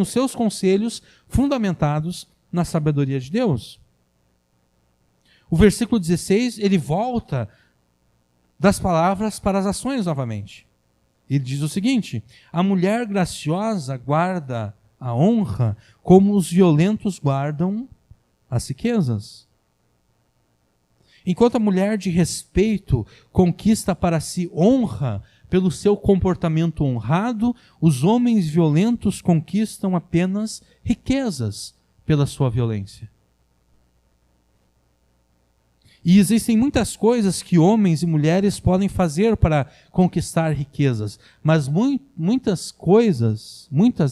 os seus conselhos fundamentados na sabedoria de Deus. O versículo 16, ele volta das palavras para as ações novamente. Ele diz o seguinte: a mulher graciosa guarda a honra como os violentos guardam as riquezas. Enquanto a mulher de respeito conquista para si honra pelo seu comportamento honrado, os homens violentos conquistam apenas riquezas pela sua violência. E existem muitas coisas que homens e mulheres podem fazer para conquistar riquezas, mas muitas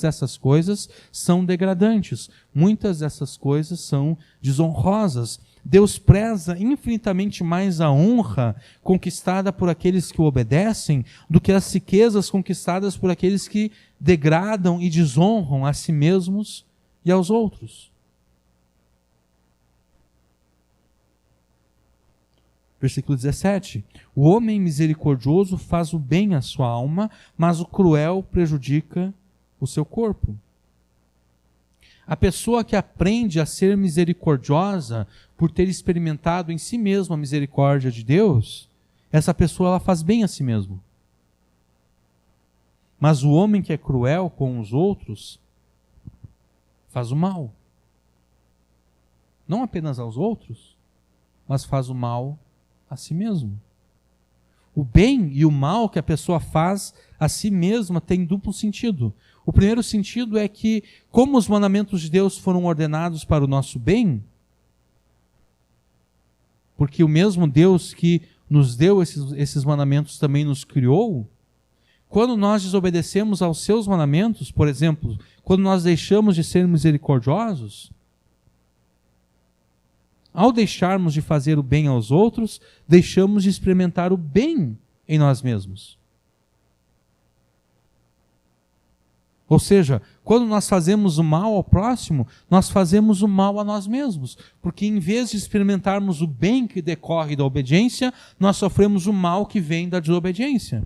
dessas coisas são degradantes, muitas dessas coisas são desonrosas. Deus preza infinitamente mais a honra conquistada por aqueles que o obedecem do que as riquezas conquistadas por aqueles que degradam e desonram a si mesmos e aos outros. Versículo 17. O homem misericordioso faz o bem à sua alma, mas o cruel prejudica o seu corpo. A pessoa que aprende a ser misericordiosa por ter experimentado em si mesma a misericórdia de Deus, essa pessoa ela faz bem a si mesma. Mas o homem que é cruel com os outros faz o mal. Não apenas aos outros, mas faz o mal a si mesmo. O bem e o mal que a pessoa faz a si mesma tem duplo sentido. O primeiro sentido é que, como os mandamentos de Deus foram ordenados para o nosso bem, porque o mesmo Deus que nos deu esses mandamentos também nos criou, quando nós desobedecemos aos seus mandamentos, por exemplo, quando nós deixamos de ser misericordiosos, ao deixarmos de fazer o bem aos outros, deixamos de experimentar o bem em nós mesmos. Ou seja, quando nós fazemos o mal ao próximo, nós fazemos o mal a nós mesmos. Porque em vez de experimentarmos o bem que decorre da obediência, nós sofremos o mal que vem da desobediência.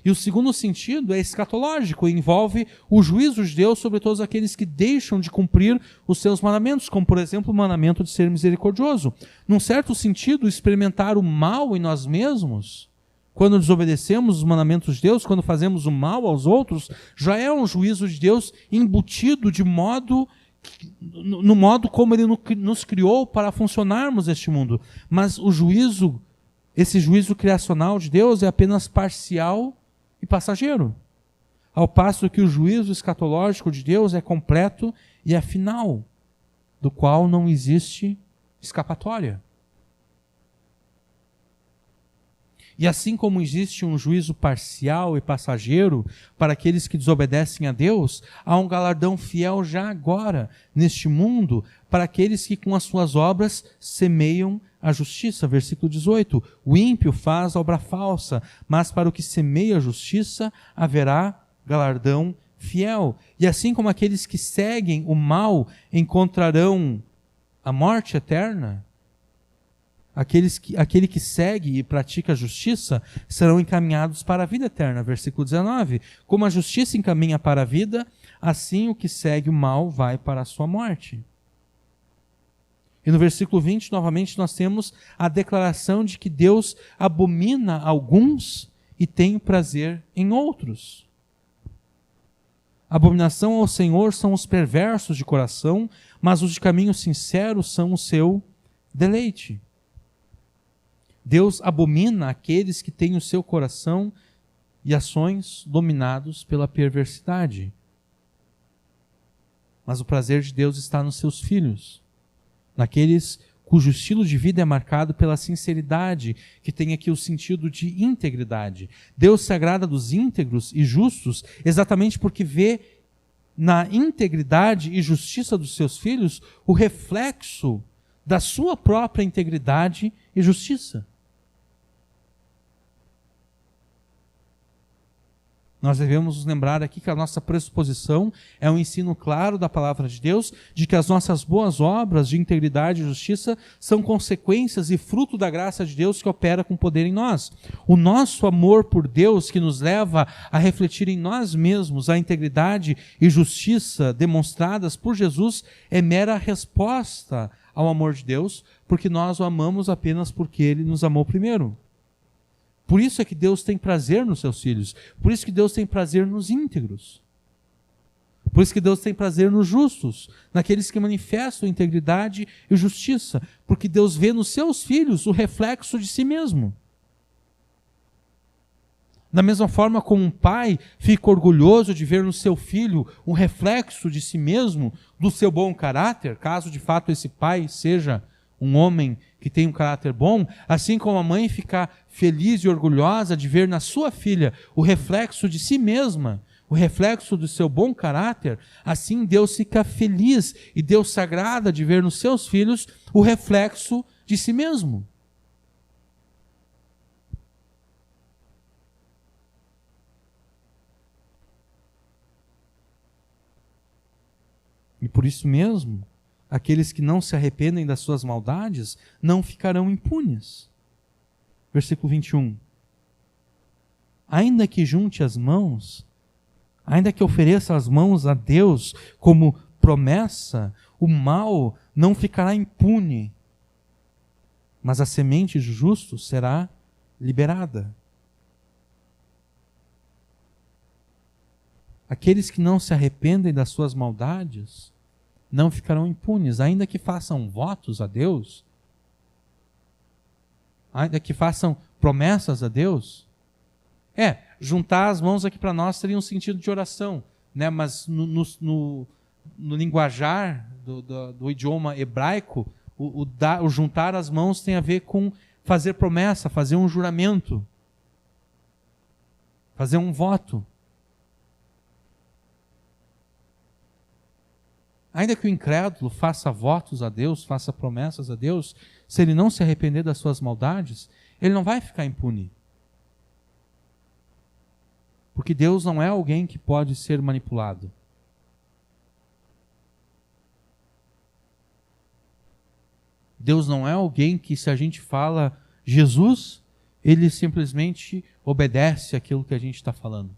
E o segundo sentido é escatológico, envolve o juízo de Deus sobre todos aqueles que deixam de cumprir os seus mandamentos, como por exemplo o mandamento de ser misericordioso. Num certo sentido, experimentar o mal em nós mesmos, quando desobedecemos os mandamentos de Deus, quando fazemos o mal aos outros, já é um juízo de Deus embutido no modo como Ele nos criou para funcionarmos neste mundo. Mas esse juízo criacional de Deus é apenas parcial e passageiro, ao passo que o juízo escatológico de Deus é completo e é final, do qual não existe escapatória. E assim como existe um juízo parcial e passageiro para aqueles que desobedecem a Deus, há um galardão fiel já agora, neste mundo, para aqueles que com as suas obras semeiam a justiça. Versículo 18. O ímpio faz obra falsa, mas para o que semeia a justiça haverá galardão fiel. E assim como aqueles que seguem o mal encontrarão a morte eterna, aquele que segue e pratica a justiça serão encaminhados para a vida eterna. Versículo 19. Como a justiça encaminha para a vida, assim o que segue o mal vai para a sua morte. E no versículo 20, novamente, nós temos a declaração de que Deus abomina alguns e tem prazer em outros. A abominação ao Senhor são os perversos de coração, mas os de caminho sincero são o seu deleite. Deus abomina aqueles que têm o seu coração e ações dominados pela perversidade. Mas o prazer de Deus está nos seus filhos, naqueles cujo estilo de vida é marcado pela sinceridade, que tem aqui o sentido de integridade. Deus se agrada dos íntegros e justos exatamente porque vê na integridade e justiça dos seus filhos o reflexo da sua própria integridade e justiça. Nós devemos nos lembrar aqui que a nossa pressuposição é um ensino claro da palavra de Deus, de que as nossas boas obras de integridade e justiça são consequências e fruto da graça de Deus que opera com poder em nós. O nosso amor por Deus, que nos leva a refletir em nós mesmos a integridade e justiça demonstradas por Jesus, é mera resposta ao amor de Deus, porque nós o amamos apenas porque Ele nos amou primeiro. Por isso é que Deus tem prazer nos seus filhos. Por isso que Deus tem prazer nos íntegros. Por isso que Deus tem prazer nos justos, naqueles que manifestam integridade e justiça. Porque Deus vê nos seus filhos o reflexo de si mesmo. Da mesma forma como um pai fica orgulhoso de ver no seu filho um reflexo de si mesmo, do seu bom caráter, caso de fato esse pai seja um homem que tem um caráter bom, assim como a mãe fica feliz e orgulhosa de ver na sua filha o reflexo de si mesma, o reflexo do seu bom caráter, assim Deus fica feliz e Deus se agrada de ver nos seus filhos o reflexo de si mesmo. E por isso mesmo, aqueles que não se arrependem das suas maldades não ficarão impunes. Versículo 21. Ainda que junte as mãos, ainda que ofereça as mãos a Deus como promessa, o mal não ficará impune, mas a semente do justo será liberada. Aqueles que não se arrependem das suas maldades não ficarão impunes, ainda que façam votos a Deus, ainda que façam promessas a Deus. Juntar as mãos aqui para nós teria um sentido de oração, né? Mas no linguajar do idioma hebraico, o juntar as mãos tem a ver com fazer promessa, fazer um juramento, fazer um voto. Ainda que o incrédulo faça votos a Deus, faça promessas a Deus, se ele não se arrepender das suas maldades, ele não vai ficar impune. Porque Deus não é alguém que pode ser manipulado. Deus não é alguém que, se a gente fala Jesus, ele simplesmente obedece aquilo que a gente está falando.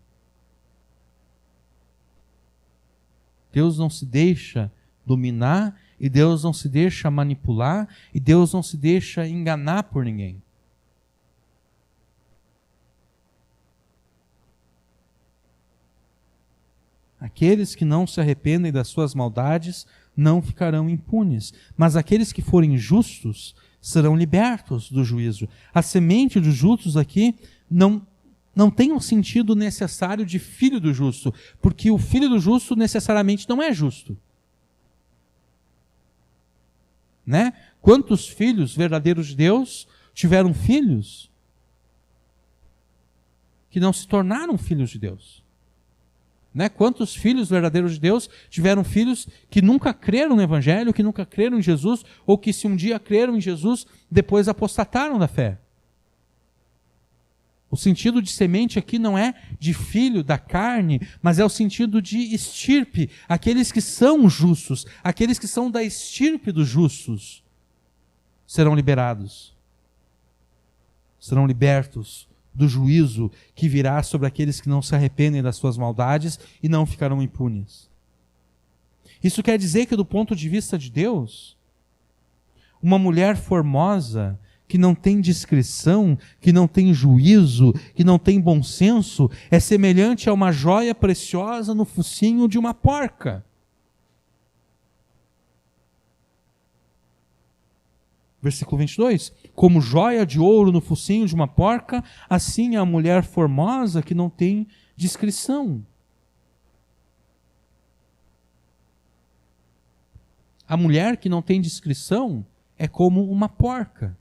Deus não se deixa dominar, e Deus não se deixa manipular, e Deus não se deixa enganar por ninguém. Aqueles que não se arrependem das suas maldades não ficarão impunes, mas aqueles que forem justos serão libertos do juízo. A semente dos justos aqui não tem um sentido necessário de filho do justo, porque o filho do justo necessariamente não é justo. Né? Quantos filhos verdadeiros de Deus tiveram filhos que não se tornaram filhos de Deus? Né? Quantos filhos verdadeiros de Deus tiveram filhos que nunca creram no Evangelho, que nunca creram em Jesus, ou que se um dia creram em Jesus, depois apostataram da fé? O sentido de semente aqui não é de filho da carne, mas é o sentido de estirpe. Aqueles que são justos, aqueles que são da estirpe dos justos, serão liberados. Serão libertos do juízo que virá sobre aqueles que não se arrependem das suas maldades e não ficarão impunes. Isso quer dizer que, do ponto de vista de Deus, uma mulher formosa, que não tem discrição, que não tem juízo, que não tem bom senso, é semelhante a uma joia preciosa no focinho de uma porca. Versículo 22. Como joia de ouro no focinho de uma porca, assim é a mulher formosa que não tem discrição. A mulher que não tem discrição é como uma porca.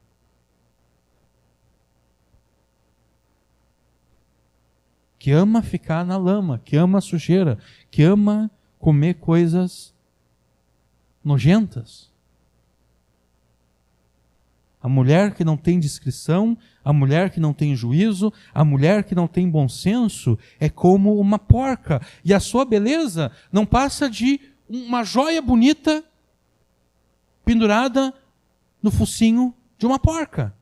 Que ama ficar na lama, que ama a sujeira, que ama comer coisas nojentas. A mulher que não tem discrição, a mulher que não tem juízo, a mulher que não tem bom senso, é como uma porca. E a sua beleza não passa de uma joia bonita pendurada no focinho de uma porca.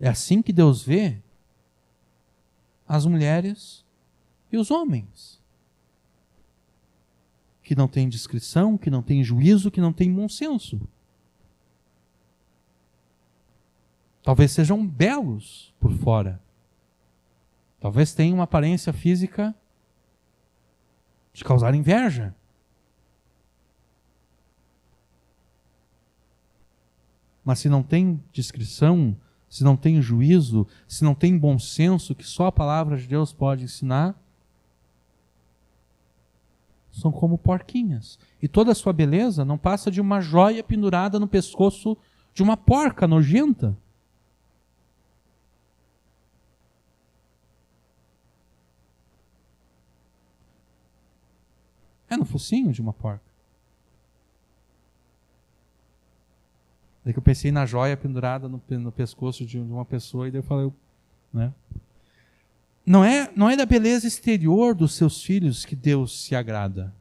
É assim que Deus vê as mulheres e os homens. Que não têm discrição, que não têm juízo, que não têm bom senso. Talvez sejam belos por fora. Talvez tenham uma aparência física de causar inveja. Mas se não tem discrição, se não tem juízo, se não tem bom senso, que só a palavra de Deus pode ensinar, são como porquinhas. E toda a sua beleza não passa de uma joia pendurada no pescoço de uma porca nojenta. É no focinho de uma porca. Daí que eu pensei na joia pendurada no pescoço de uma pessoa, e daí eu falei, né? Não é da beleza exterior dos seus filhos que Deus se agrada.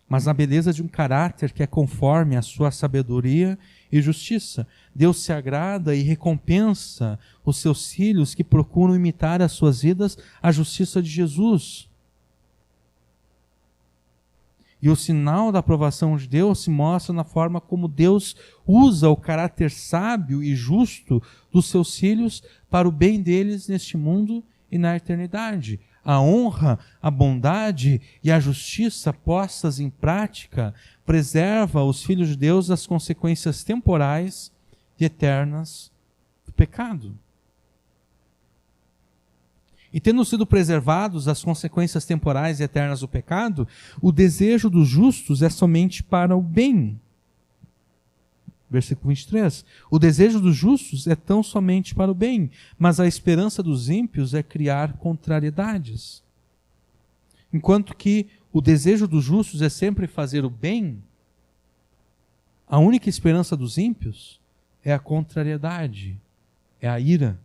Mas na beleza de um caráter que é conforme a sua sabedoria e justiça. Deus se agrada e recompensa os seus filhos que procuram imitar as suas vidas a justiça de Jesus. E o sinal da aprovação de Deus se mostra na forma como Deus usa o caráter sábio e justo dos seus filhos para o bem deles neste mundo e na eternidade. A honra, a bondade e a justiça postas em prática preserva os filhos de Deus das consequências temporais e eternas do pecado. E tendo sido preservados das consequências temporais e eternas do pecado, o desejo dos justos é somente para o bem. Versículo 23. O desejo dos justos é tão somente para o bem, mas a esperança dos ímpios é criar contrariedades. Enquanto que o desejo dos justos é sempre fazer o bem, a única esperança dos ímpios é a contrariedade, é a ira.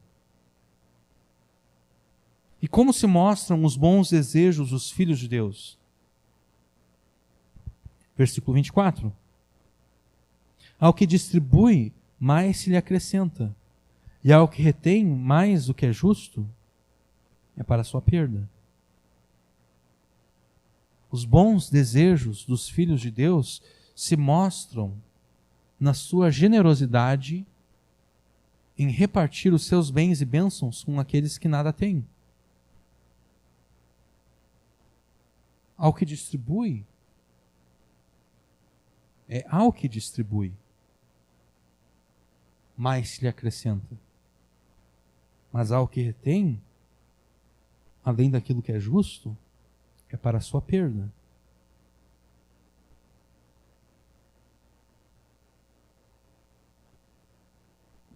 E como se mostram os bons desejos dos filhos de Deus? Versículo 24. Ao que distribui, mais se lhe acrescenta. E ao que retém mais do que é justo, é para a sua perda. Os bons desejos dos filhos de Deus se mostram na sua generosidade em repartir os seus bens e bênçãos com aqueles que nada têm. Ao que distribui, é ao que distribui, mais se lhe acrescenta. Mas ao que retém, além daquilo que é justo, é para a sua perda.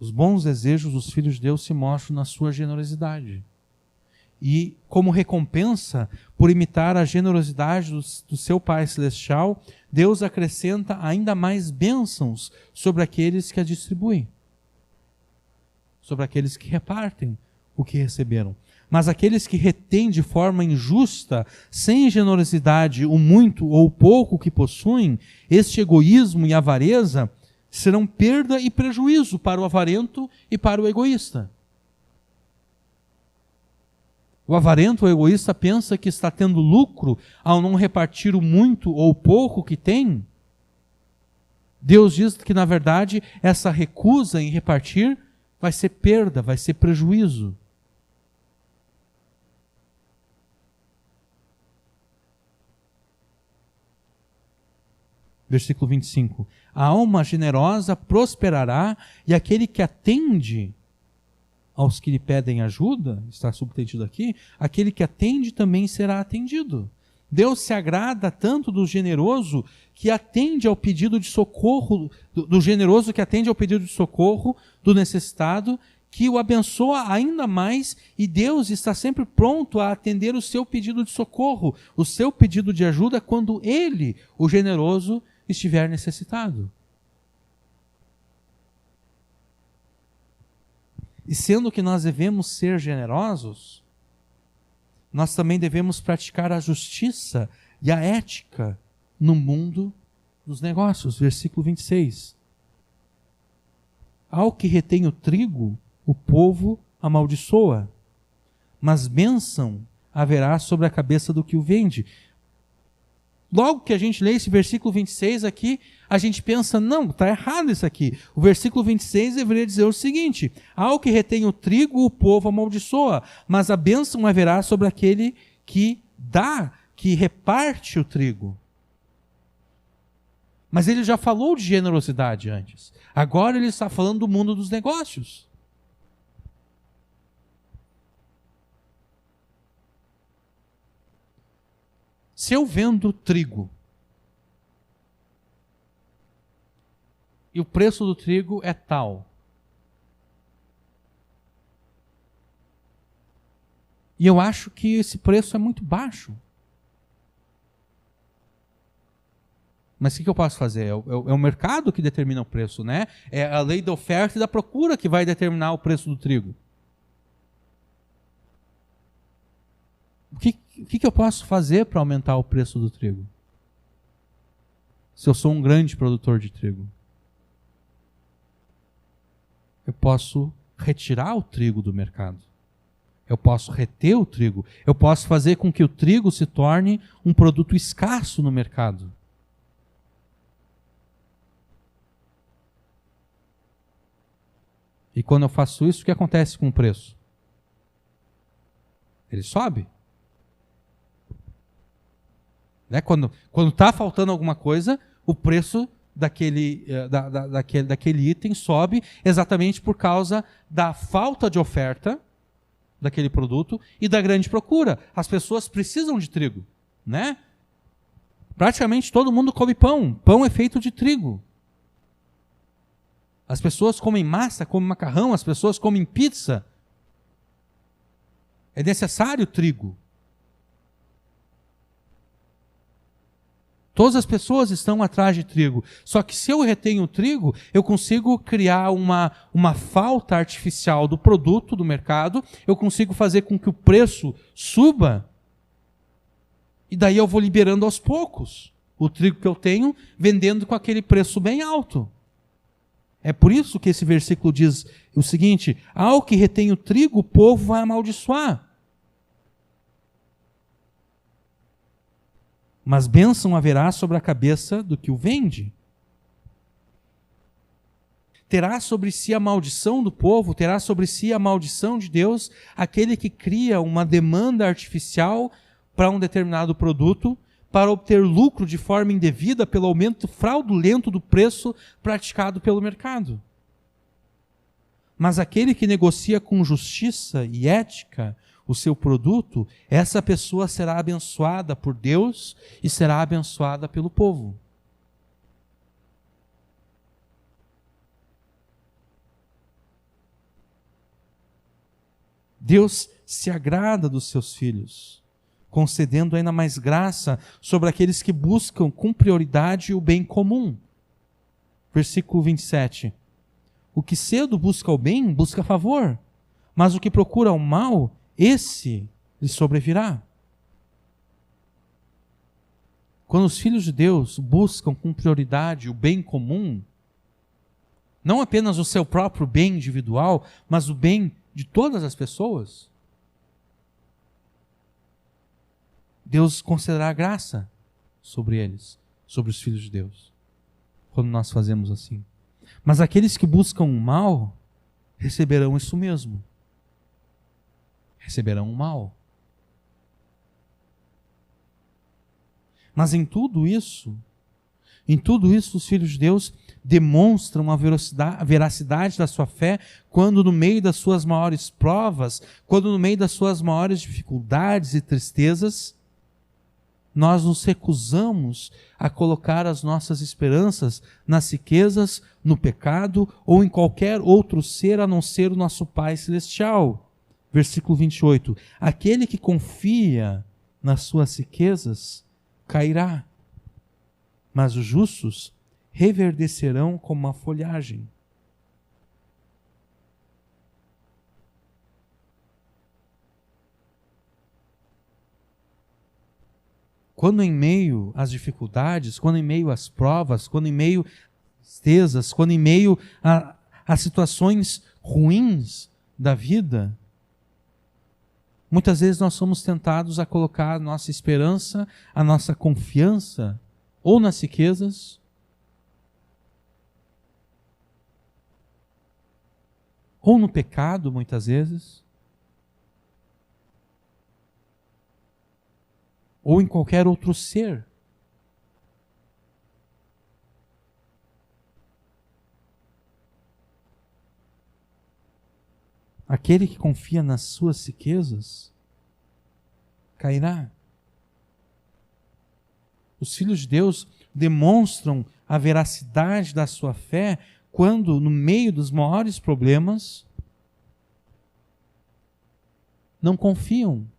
Os bons desejos dos filhos de Deus se mostram na sua generosidade. E como recompensa por imitar a generosidade do seu Pai Celestial, Deus acrescenta ainda mais bênçãos sobre aqueles que a distribuem, sobre aqueles que repartem o que receberam. Mas aqueles que retêm de forma injusta, sem generosidade, o muito ou o pouco que possuem, este egoísmo e avareza serão perda e prejuízo para o avarento e para o egoísta. O avarento ou egoísta pensa que está tendo lucro ao não repartir o muito ou o pouco que tem. Deus diz que, na verdade, essa recusa em repartir vai ser perda, vai ser prejuízo. Versículo 25. A alma generosa prosperará, e aquele que atende aos que lhe pedem ajuda, está subtendido aqui, aquele que atende também será atendido. Deus se agrada tanto do generoso que atende ao pedido de socorro, do generoso que atende ao pedido de socorro do necessitado, que o abençoa ainda mais, e Deus está sempre pronto a atender o seu pedido de socorro, o seu pedido de ajuda, quando Ele, o generoso, estiver necessitado. E sendo que nós devemos ser generosos, nós também devemos praticar a justiça e a ética no mundo dos negócios. Versículo 26. Ao que retém o trigo, o povo amaldiçoa, mas bênção haverá sobre a cabeça do que o vende. Logo que a gente lê esse versículo 26 aqui, a gente pensa, não, está errado isso aqui. O versículo 26 deveria dizer o seguinte: ao que retém o trigo, o povo amaldiçoa, mas a bênção haverá sobre aquele que dá, que reparte o trigo. Mas ele já falou de generosidade antes. Agora ele está falando do mundo dos negócios. Se eu vendo trigo e o preço do trigo é tal, e eu acho que esse preço é muito baixo, mas o que eu posso fazer? É o mercado que determina o preço, né? É a lei da oferta e da procura que vai determinar o preço do trigo. O que eu posso fazer para aumentar o preço do trigo? Se eu sou um grande produtor de trigo, eu posso retirar o trigo do mercado. Eu posso reter o trigo. Eu posso fazer com que o trigo se torne um produto escasso no mercado. E quando eu faço isso, o que acontece com o preço? Ele sobe. Né? Quando está faltando alguma coisa, o preço daquele item sobe exatamente por causa da falta de oferta daquele produto e da grande procura. As pessoas precisam de trigo, né? Praticamente todo mundo come pão. Pão é feito de trigo. As pessoas comem massa, comem macarrão, as pessoas comem pizza. É necessário trigo. Todas as pessoas estão atrás de trigo. Só que se eu retenho o trigo, eu consigo criar uma falta artificial do produto, do mercado. Eu consigo fazer com que o preço suba. E daí eu vou liberando aos poucos o trigo que eu tenho, vendendo com aquele preço bem alto. É por isso que esse versículo diz o seguinte: ao que retém o trigo, o povo vai amaldiçoar. Mas bênção haverá sobre a cabeça do que o vende. Terá sobre si a maldição do povo, terá sobre si a maldição de Deus, aquele que cria uma demanda artificial para um determinado produto, para obter lucro de forma indevida pelo aumento fraudulento do preço praticado pelo mercado. Mas aquele que negocia com justiça e ética o seu produto, essa pessoa será abençoada por Deus e será abençoada pelo povo. Deus se agrada dos seus filhos, concedendo ainda mais graça sobre aqueles que buscam com prioridade o bem comum. Versículo 27. O que cedo busca o bem, busca favor, mas o que procura o mal, esse lhe sobrevirá. Quando os filhos de Deus buscam com prioridade o bem comum, não apenas o seu próprio bem individual, mas o bem de todas as pessoas, Deus concederá graça sobre eles, sobre os filhos de Deus, quando nós fazemos assim. Mas aqueles que buscam o mal, receberão isso mesmo. Receberão o mal. Mas em tudo isso os filhos de Deus demonstram a veracidade da sua fé quando no meio das suas maiores provas, quando no meio das suas maiores dificuldades e tristezas, nós nos recusamos a colocar as nossas esperanças nas riquezas, no pecado ou em qualquer outro ser a não ser o nosso Pai Celestial. Versículo 28. Aquele que confia nas suas riquezas cairá, mas os justos reverdecerão como a folhagem. Quando em meio às dificuldades, quando em meio às provas, quando em meio às tristezas, quando em meio a situações ruins da vida, muitas vezes nós somos tentados a colocar a nossa esperança, a nossa confiança, ou nas riquezas, ou no pecado, muitas vezes, ou em qualquer outro ser. Aquele que confia nas suas riquezas cairá. Os filhos de Deus demonstram a veracidade da sua fé quando, no meio dos maiores problemas, não confiam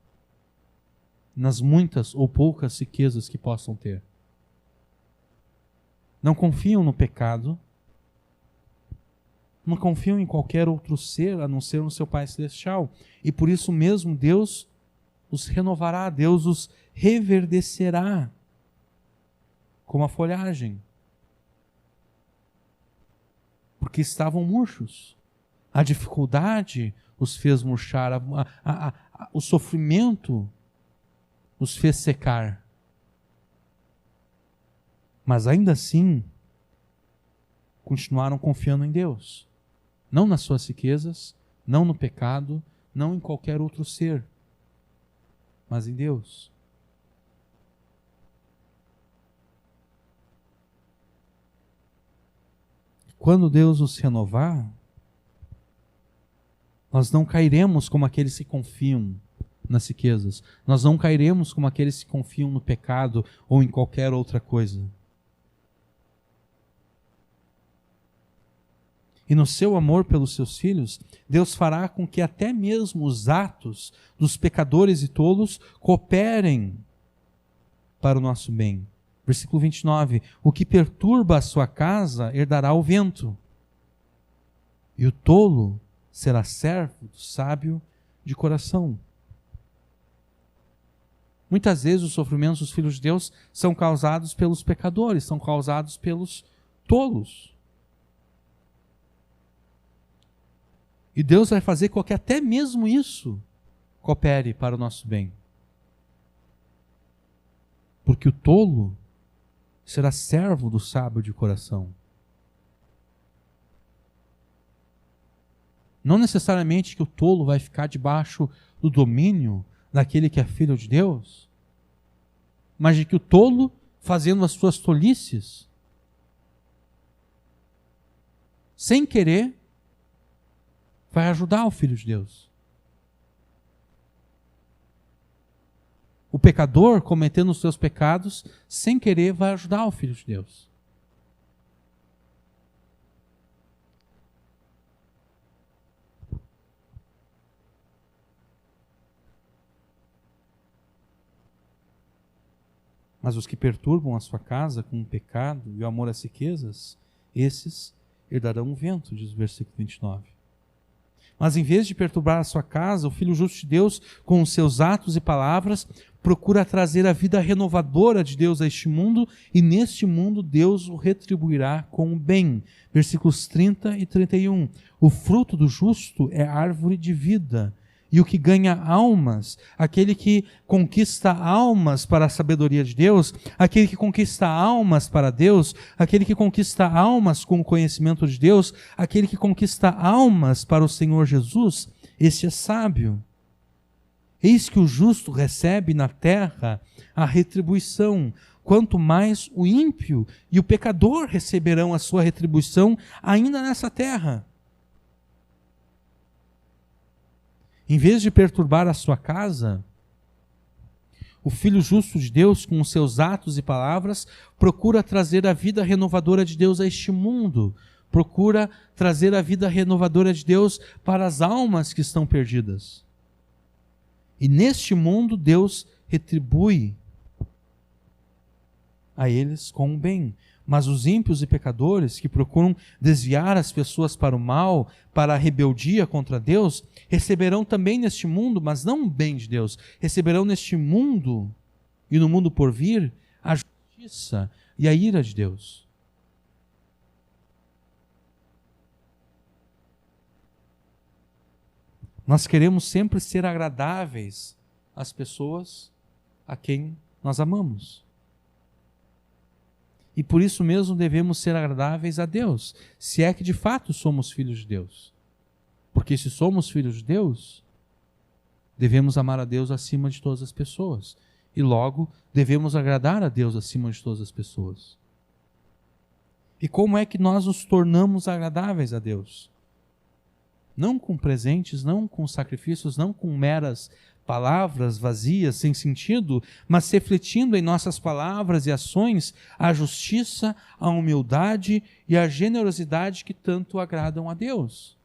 nas muitas ou poucas riquezas que possam ter. Não confiam no pecado, não confiam em qualquer outro ser a não ser no seu Pai Celestial. E por isso mesmo Deus os renovará, Deus os reverdecerá como a folhagem. Porque estavam murchos. A dificuldade os fez murchar, o sofrimento os fez secar. Mas ainda assim, continuaram confiando em Deus. Não nas suas riquezas, não no pecado, não em qualquer outro ser, mas em Deus. Quando Deus os renovar, nós não cairemos como aqueles que confiam nas riquezas. Nós não cairemos como aqueles que confiam no pecado ou em qualquer outra coisa. E no seu amor pelos seus filhos, Deus fará com que até mesmo os atos dos pecadores e tolos cooperem para o nosso bem. Versículo 29. O que perturba a sua casa herdará o vento, e o tolo será servo do sábio de coração. Muitas vezes os sofrimentos dos filhos de Deus são causados pelos pecadores, são causados pelos tolos. E Deus vai fazer com que até mesmo isso coopere para o nosso bem. Porque o tolo será servo do sábio de coração. Não necessariamente que o tolo vai ficar debaixo do domínio daquele que é filho de Deus, mas de que o tolo, fazendo as suas tolices, sem querer, vai ajudar o Filho de Deus. O pecador, cometendo os seus pecados, sem querer, vai ajudar o Filho de Deus. Mas os que perturbam a sua casa com o pecado e o amor às riquezas, esses herdarão o vento, diz o versículo 29. Mas em vez de perturbar a sua casa, o Filho justo de Deus, com os seus atos e palavras, procura trazer a vida renovadora de Deus a este mundo, e neste mundo Deus o retribuirá com o bem. Versículos 30 e 31. O fruto do justo é árvore de vida, e o que ganha almas, aquele que conquista almas para a sabedoria de Deus, aquele que conquista almas para Deus, aquele que conquista almas com o conhecimento de Deus, aquele que conquista almas para o Senhor Jesus, esse é sábio. Eis que o justo recebe na terra a retribuição, quanto mais o ímpio e o pecador receberão a sua retribuição ainda nessa terra. Em vez de perturbar a sua casa, O Filho justo de Deus, com os seus atos e palavras, procura trazer a vida renovadora de Deus a este mundo. Procura trazer a vida renovadora de Deus para as almas que estão perdidas. E neste mundo, Deus retribui a eles com o bem. Mas os ímpios e pecadores que procuram desviar as pessoas para o mal, para a rebeldia contra Deus, receberão também neste mundo, mas não o bem de Deus, receberão neste mundo e no mundo por vir a justiça e a ira de Deus. Nós queremos sempre ser agradáveis às pessoas a quem nós amamos. E por isso mesmo devemos ser agradáveis a Deus, se é que de fato somos filhos de Deus. Porque se somos filhos de Deus, devemos amar a Deus acima de todas as pessoas. E logo, devemos agradar a Deus acima de todas as pessoas. E como é que nós nos tornamos agradáveis a Deus? Não com presentes, não com sacrifícios, não com meras palavras vazias, sem sentido, mas refletindo em nossas palavras e ações a justiça, a humildade e a generosidade que tanto agradam a Deus.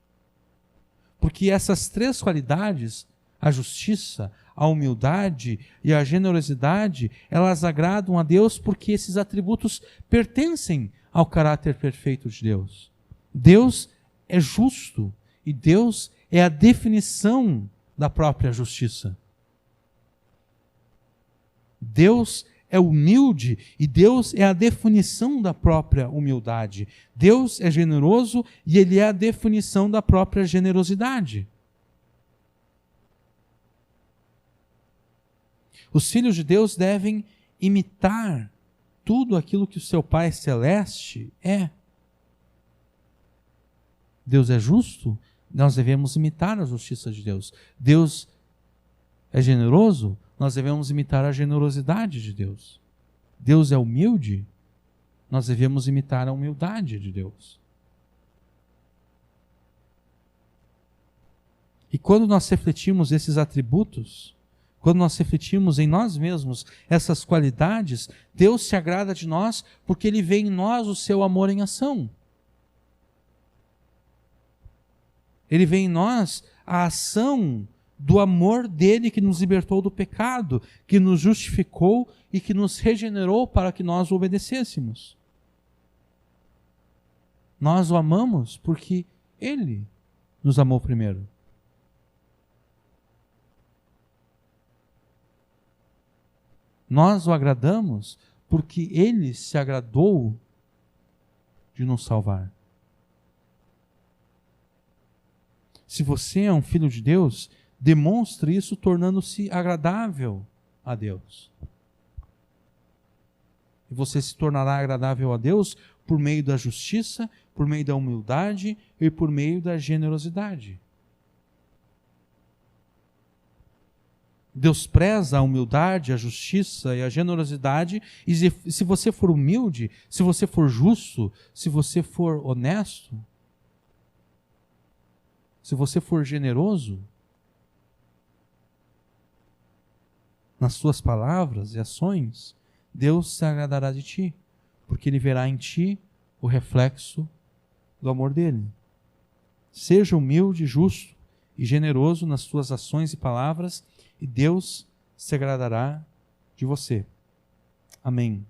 Porque essas três qualidades, a justiça, a humildade e a generosidade, elas agradam a Deus porque esses atributos pertencem ao caráter perfeito de Deus. Deus é justo e Deus é a definição da própria justiça. Deus é humilde e Deus é a definição da própria humildade. Deus é generoso e Ele é a definição da própria generosidade. Os filhos de Deus devem imitar tudo aquilo que o seu Pai Celeste é. Deus é justo? Nós devemos imitar a justiça de Deus. Deus é generoso? Nós devemos imitar a generosidade de Deus. Deus é humilde? Nós devemos imitar a humildade de Deus. E quando nós refletimos esses atributos, quando nós refletimos em nós mesmos essas qualidades, Deus se agrada de nós porque Ele vê em nós o seu amor em ação. Ele vê em nós a ação do amor dele que nos libertou do pecado, que nos justificou e que nos regenerou para que nós o obedecêssemos. Nós o amamos porque ele nos amou primeiro. Nós o agradamos porque ele se agradou de nos salvar. Se você é um filho de Deus, demonstre isso tornando-se agradável a Deus. E você se tornará agradável a Deus por meio da justiça, por meio da humildade e por meio da generosidade. Deus preza a humildade, a justiça e a generosidade, e se você for humilde, se você for justo, se você for honesto, se você for generoso nas suas palavras e ações, Deus se agradará de ti, porque Ele verá em ti o reflexo do amor dEle. Seja humilde, justo e generoso nas suas ações e palavras, e Deus se agradará de você. Amém.